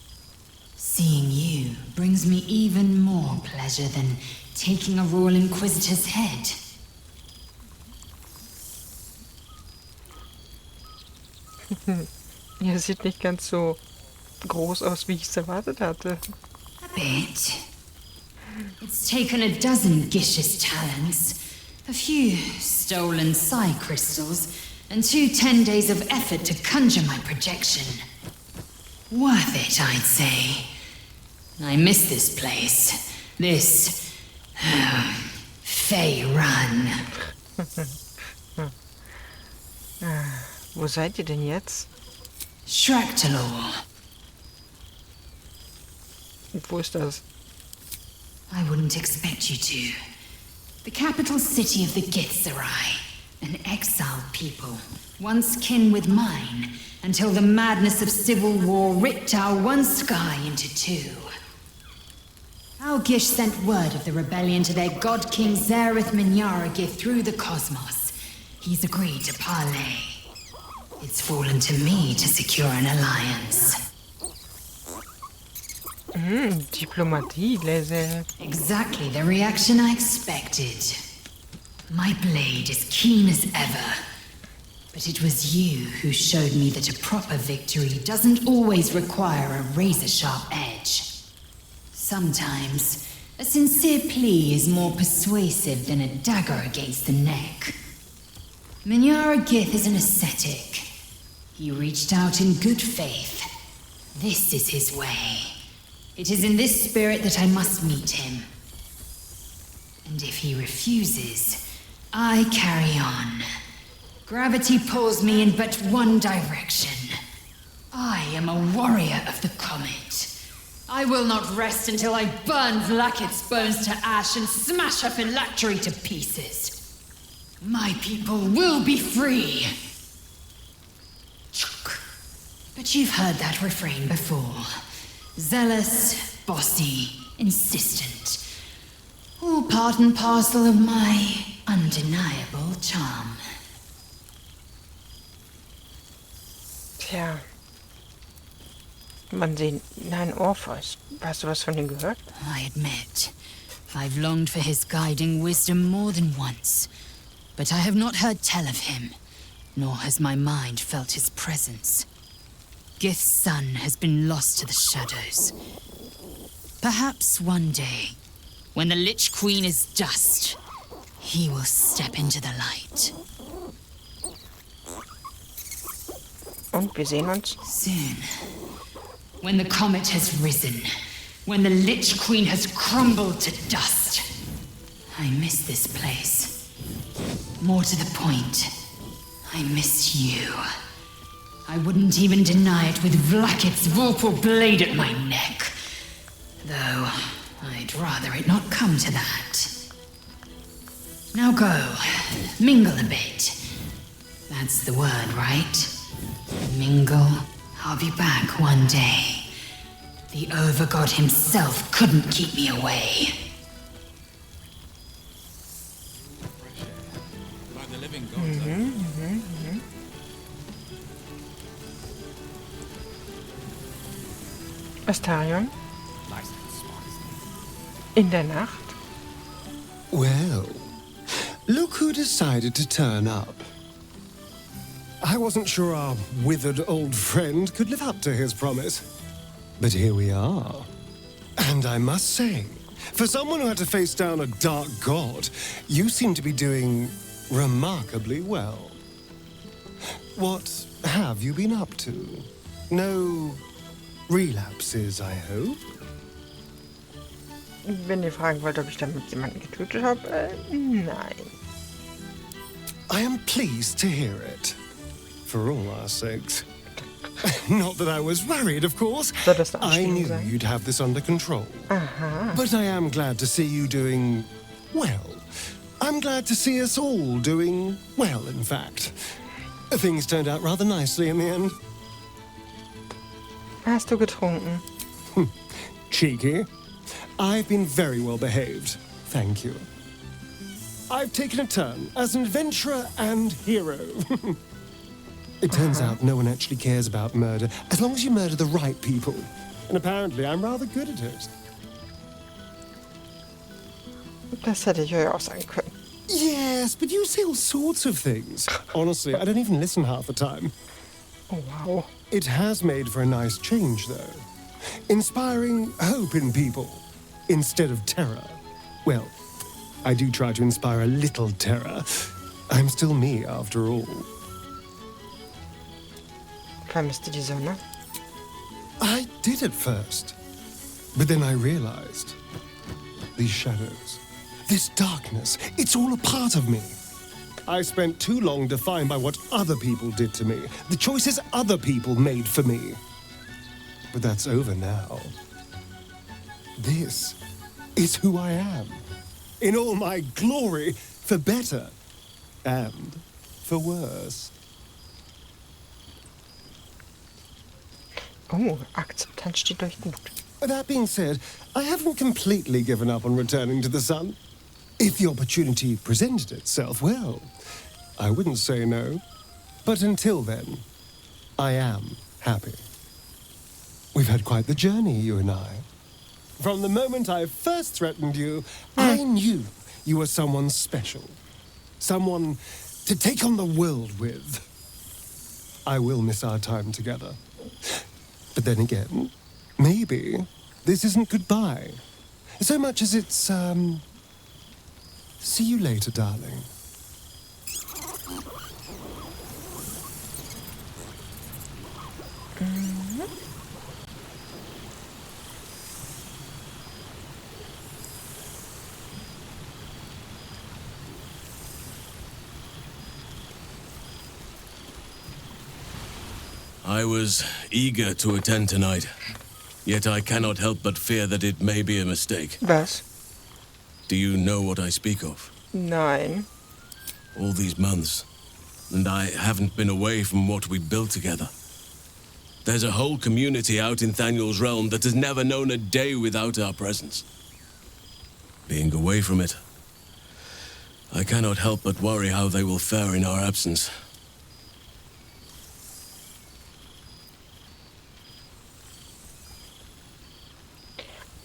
seeing you brings me even more pleasure than taking a Royal Inquisitor's head. Ihr sieht nicht ganz so groß aus, wie ich es erwartet hatte. A bit. It's taken a dozen Gish's talents, a few stolen psi crystals, and 2 10 days of effort to conjure my projection. Worth it, I'd say. I miss this place. This... Fey Run. Wo seid ihr denn jetzt? Shractalor. Wo ist das? I wouldn't expect you to. The capital city of the Githzerai, an exiled people, once kin with mine, until the madness of civil war ripped our one sky into 2. Our Gish sent word of the rebellion to their god king Zareth Minyaragith through the cosmos. He's agreed to parley. It's fallen to me to secure an alliance. Diplomatie, Lae'zel. Exactly the reaction I expected. My blade is keen as ever. But it was you who showed me that a proper victory doesn't always require a razor-sharp edge. Sometimes, a sincere plea is more persuasive than a dagger against the neck. Minyaragith is an ascetic. He reached out in good faith. This is his way. It is in this spirit that I must meet him. And if he refuses, I carry on. Gravity pulls me in but one direction. I am a warrior of the comet. I will not rest until I burn Vlakith's bones to ash and smash her phylactery to pieces. My people will be free. But you've heard that refrain before. Zealous, bossy, insistent. All part and parcel of my undeniable charm. Tja. Man sehen. Nein, Orpheus. Hast du was von ihm gehört? I admit, I've longed for his guiding wisdom more than once. But I have not heard tell of him, nor has my mind felt his presence. Gith's son has been lost to the shadows. Perhaps one day, when the Lich Queen is dust, he will step into the light. Und wir sehen uns soon. When the comet has risen, when the Lich Queen has crumbled to dust. I miss this place. More to the point, I miss you. I wouldn't even deny it with Vlakith's vorpal blade at my neck. Though, I'd rather it not come to that. Now go, mingle a bit. That's the word, right? Mingle. I'll be back one day. The Overgod himself couldn't keep me away. Astarion? In der Nacht? Well, look who decided to turn up. I wasn't sure our withered old friend could live up to his promise. But here we are. And I must say, for someone who had to face down a dark god, you seem to be doing remarkably well. What have you been up to? No relapses, I hope? Wenn ihr fragen wollt, ob ich damit jemanden getötet habe, nein. I am pleased to hear it. For all our sakes. Not that I was worried, of course. I knew you'd have this under control. But I am glad to see you doing well. I'm glad to see us all doing well, in fact. Things turned out rather nicely in the end. Hast du getrunken? Cheeky. I've been very well behaved. Thank you. I've taken a turn as an adventurer and hero. It turns out no one actually cares about murder, as long as you murder the right people. And apparently I'm rather good at it. Das hätte ich euch auch sagen können. Yes, but you say all sorts of things. Honestly, I don't even listen half the time. Oh, wow. It has made for a nice change, though. Inspiring hope in people instead of terror. Well, I do try to inspire a little terror. I'm still me, after all. Vermisst du die Sonne? I did at first. But then I realized. These shadows, this darkness, it's all a part of me. I spent too long defined by what other people did to me, the choices other people made for me. But that's over now. This is who I am. In all my glory, for better and for worse. Oh, Akzeptanz steht euch gut. That being said, I haven't completely given up on returning to the sun. If the opportunity presented itself, well, I wouldn't say no. But until then, I am happy. We've had quite the journey, you and I. From the moment I first threatened you, I knew you were someone special. Someone to take on the world with. I will miss our time together. But then again, maybe this isn't goodbye. So much as it's, see you later, darling. I was eager to attend tonight, yet I cannot help but fear that it may be a mistake. Was? Do you know what I speak of? Nein. All these months, and I haven't been away from what we built together. There's a whole community out in Thaniel's realm that has never known a day without our presence. Being away from it, I cannot help but worry how they will fare in our absence.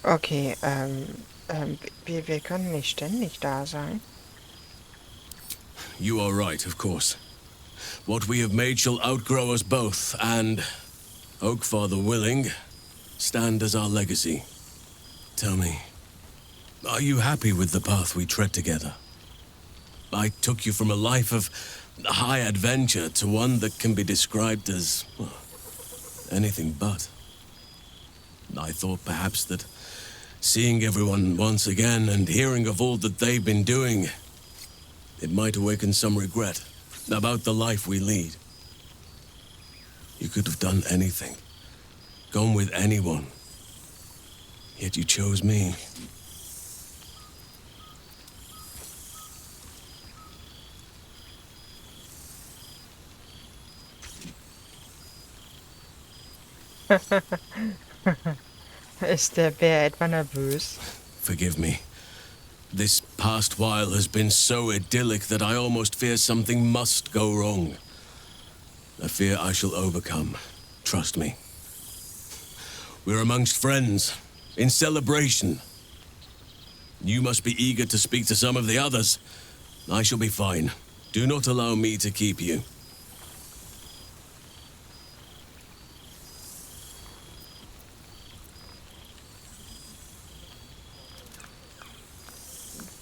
Okay, wir können nicht ständig da sein. You are right, of course. What we have made shall outgrow us both, and, Oakfather willing, stand as our legacy. Tell me, are you happy with the path we tread together? I took you from a life of high adventure to one that can be described as, well, anything but. I thought perhaps that seeing everyone once again and hearing of all that they've been doing, it might awaken some regret about the life we lead. You could have done anything, gone with anyone, yet you chose me. Ist der Bär etwa nervös? Forgive me. This past while has been so idyllic that I almost fear something must go wrong. A fear I shall overcome. Trust me. We're amongst friends, in celebration. You must be eager to speak to some of the others. I shall be fine. Do not allow me to keep you.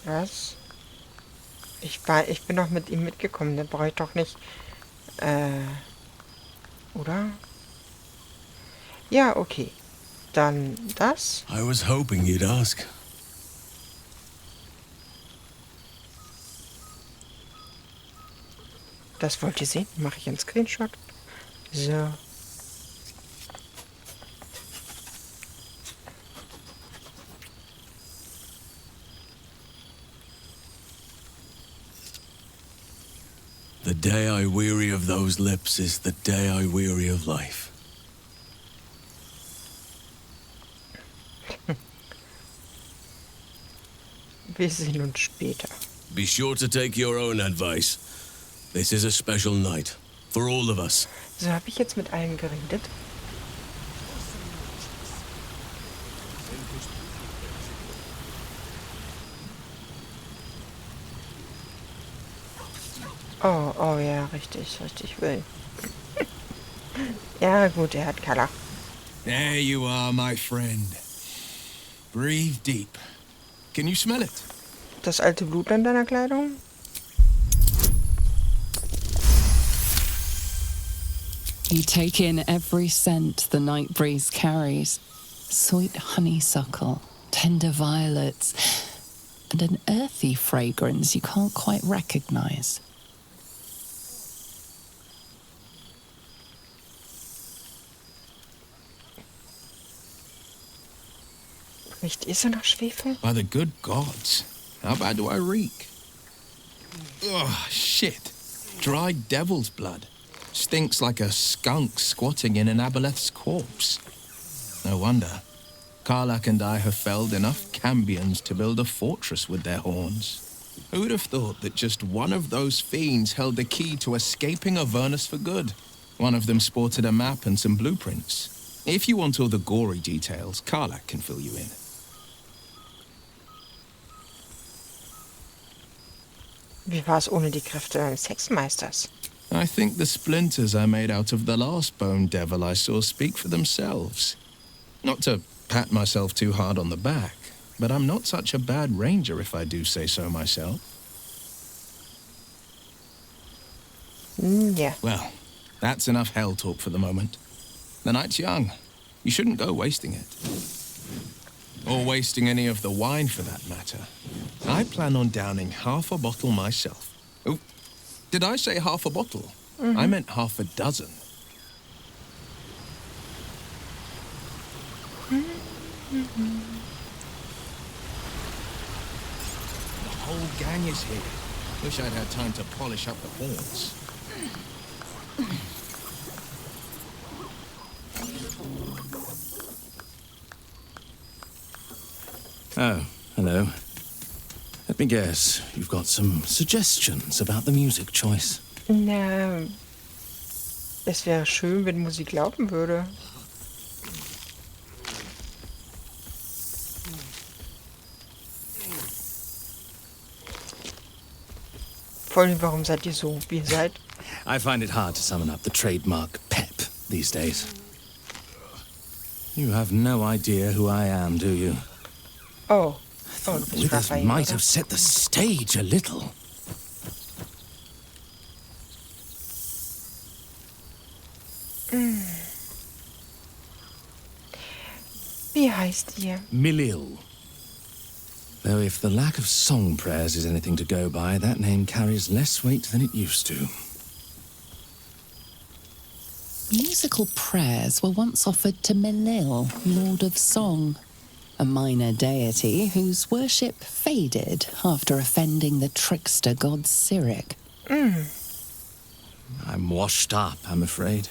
Was? Ich bin doch mit ihm mitgekommen, den brauche ich doch nicht. Oder? Ja, okay. Dann das. I was hoping you'd ask. Das wollt ihr sehen? Mache ich einen Screenshot. So. The day I weary of those lips is the day I weary of life. Wir sehen uns später. Be sure to take your own advice. This is a special night. For all of us. So, habe ich jetzt mit allen geredet? Oh ja, richtig will. Ja gut, er hat Color. There you are, my friend. Breathe deep. Can you smell it? Das alte Blut an deiner Kleidung? You take in every scent the night breeze carries. Sweet honeysuckle, tender violets, and an earthy fragrance you can't quite recognize. Riecht ihr so nach Schwefel? By the good gods. How bad do I reek? Ugh, shit. Dried devil's blood. Stinks like a skunk squatting in an aboleth's corpse. No wonder. Karlach and I have felled enough Cambions to build a fortress with their horns. Who'd have thought that just one of those fiends held the key to escaping Avernus for good? One of them sported a map and some blueprints. If you want all the gory details, Karlach can fill you in. Wie war es ohne die Kräfte eines Hexenmeisters? I think the splinters I made out of the last bone devil I saw speak for themselves. Not to pat myself too hard on the back, but I'm not such a bad ranger if I do say so myself. Yeah. Well, that's enough hell talk for the moment. The night's young. You shouldn't go wasting it. Or wasting any of the wine for that matter. I plan on downing half a bottle myself. Oh, did I say half a bottle? Mm-hmm. I meant half a dozen. Mm-hmm. The whole gang is here. Wish I'd had time to polish up the horns. Oh, hello. Let me guess, you've got some suggestions about the music choice. Na, es wäre schön, wenn Musik laufen würde. Vor allem, warum seid ihr so, wie ihr seid? I find it hard to summon up the trademark pep these days. You have no idea who I am, do you? Oh. Oh, du bist Withers Raphael, might oder? have set the stage a little. Wie heißt ihr? Milil. Though if the lack of song prayers is anything to go by, that name carries less weight than it used to. Musical prayers were once offered to Milil, Lord of Song, a minor deity whose worship faded after offending the trickster god Cyric. I'm washed up, I'm afraid.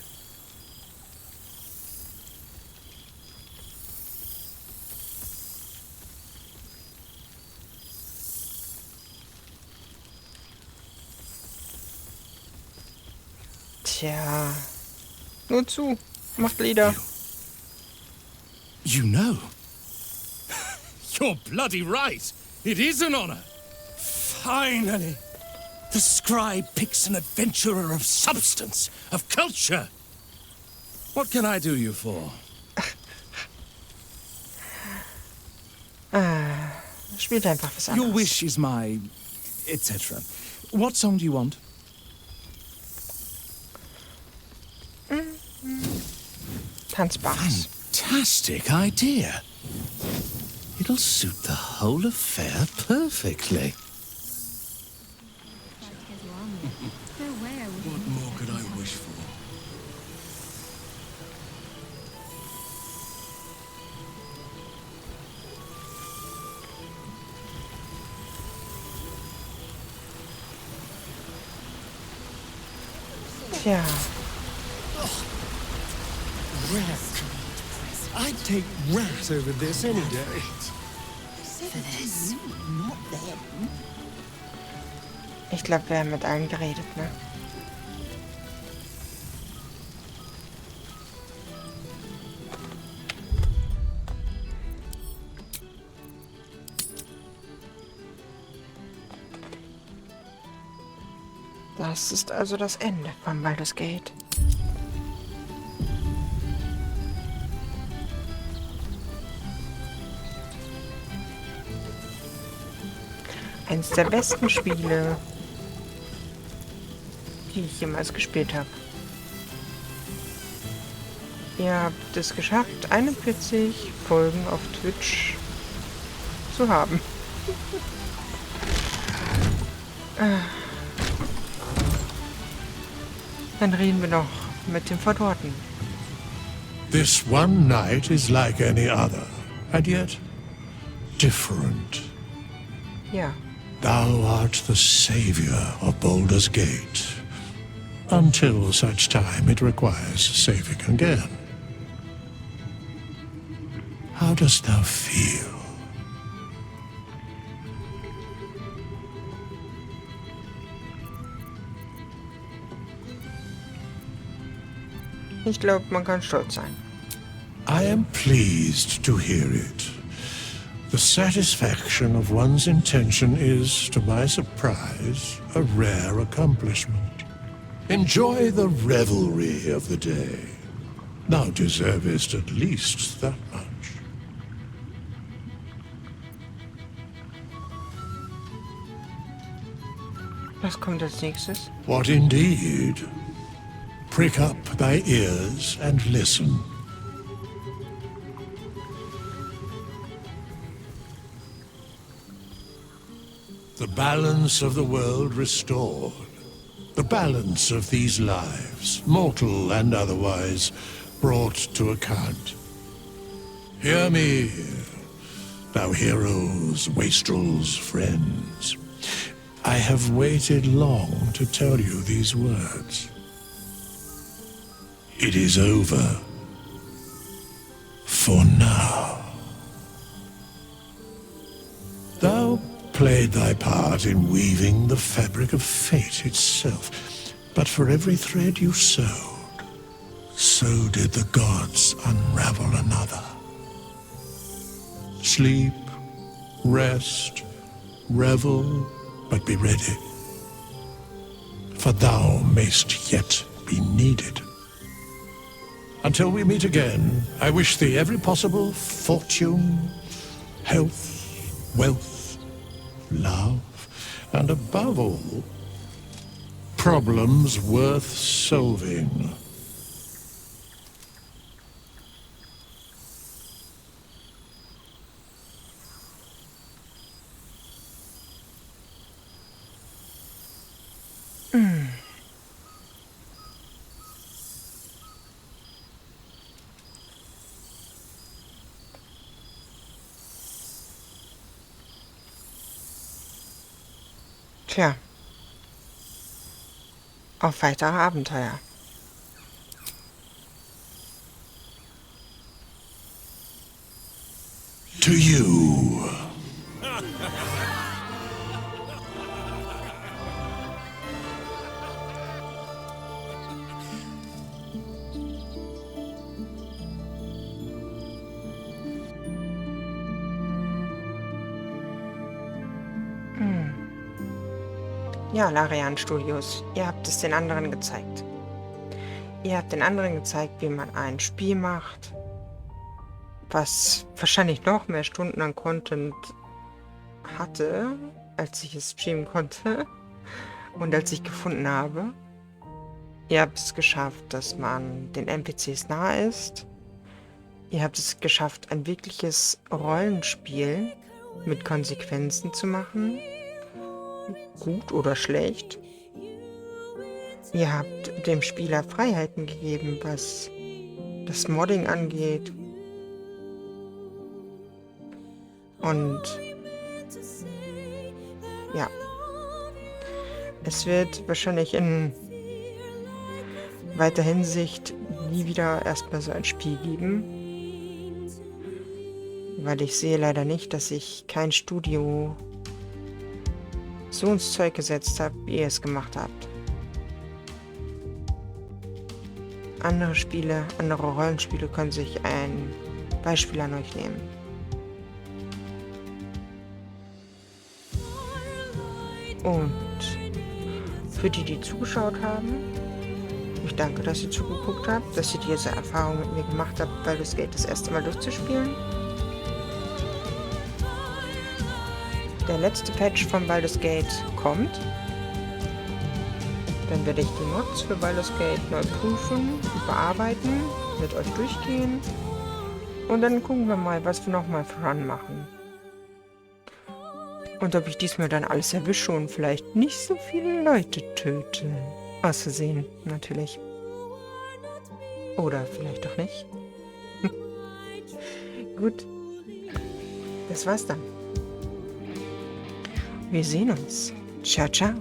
Tja. Nur zu. Macht Lieder. You know? You're bloody right. It is an honor. Finally. The scribe picks an adventurer of substance, of culture. What can I do you for? Spielt einfach was anderes. Your wish is my... etc. What song do you want? Tanzbares. Fantastic idea. It'll suit the whole affair perfectly. What more could I wish for? Tja. Rat. I'd take rat over this any day. Ich glaube, wir haben mit allen geredet, ne? Das ist also das Ende von Baldur's Gate. Eines der besten Spiele, die ich jemals gespielt habe. Ihr habt es geschafft, 41 Folgen auf Twitch zu haben. Dann reden wir noch mit dem Verdorrten. This one night is like any other, and yet different. Ja. Thou art the savior of Baldur's Gate, until such time it requires saving again. How dost thou feel? Ich glaube, man kann stolz sein. I am pleased to hear it. The satisfaction of one's intention is, to my surprise, a rare accomplishment. Enjoy the revelry of the day. Thou deservest at least that much. Was kommt als nächstes? What indeed? Prick up thy ears and listen. The balance of the world restored. The balance of these lives, mortal and otherwise, brought to account. Hear me, thou heroes, wastrels, friends. I have waited long to tell you these words. It is over. For now. Thou played thy part in weaving the fabric of fate itself, but for every thread you sewed, so did the gods unravel another. Sleep, rest, revel, but be ready, for thou mayst yet be needed. Until we meet again, I wish thee every possible fortune, health, wealth, love, and above all, problems worth solving. Tja. Auf weitere Abenteuer. To you. Ja, Larian Studios, ihr habt es den anderen gezeigt. Ihr habt den anderen gezeigt, wie man ein Spiel macht, was wahrscheinlich noch mehr Stunden an Content hatte, als ich es streamen konnte und als ich gefunden habe. Ihr habt es geschafft, dass man den NPCs nahe ist. Ihr habt es geschafft, ein wirkliches Rollenspiel mit Konsequenzen zu machen. Gut oder schlecht. Ihr habt dem Spieler Freiheiten gegeben, was das Modding angeht. Und ja, es wird wahrscheinlich in weiter Hinsicht nie wieder erstmal so ein Spiel geben. Weil ich sehe leider nicht, dass ich kein Studio so ins Zeug gesetzt habe, wie ihr es gemacht habt. Andere Spiele, andere Rollenspiele können sich ein Beispiel an euch nehmen. Und für die, die zugeschaut haben, ich danke, dass ihr zugeguckt habt, dass ihr diese Erfahrung mit mir gemacht habt, Baldur's Gate das erste Mal durchzuspielen. Der letzte Patch von Baldur's Gate kommt. Dann werde ich die Mods für Baldur's Gate neu prüfen, überarbeiten, mit euch durchgehen. Und dann gucken wir mal, was wir nochmal für Run machen. Und ob ich diesmal dann alles erwische und vielleicht nicht so viele Leute töte. Aus Versehen, natürlich. Oder vielleicht auch nicht. Gut. Das war's dann. Wir sehen uns. Ciao, ciao.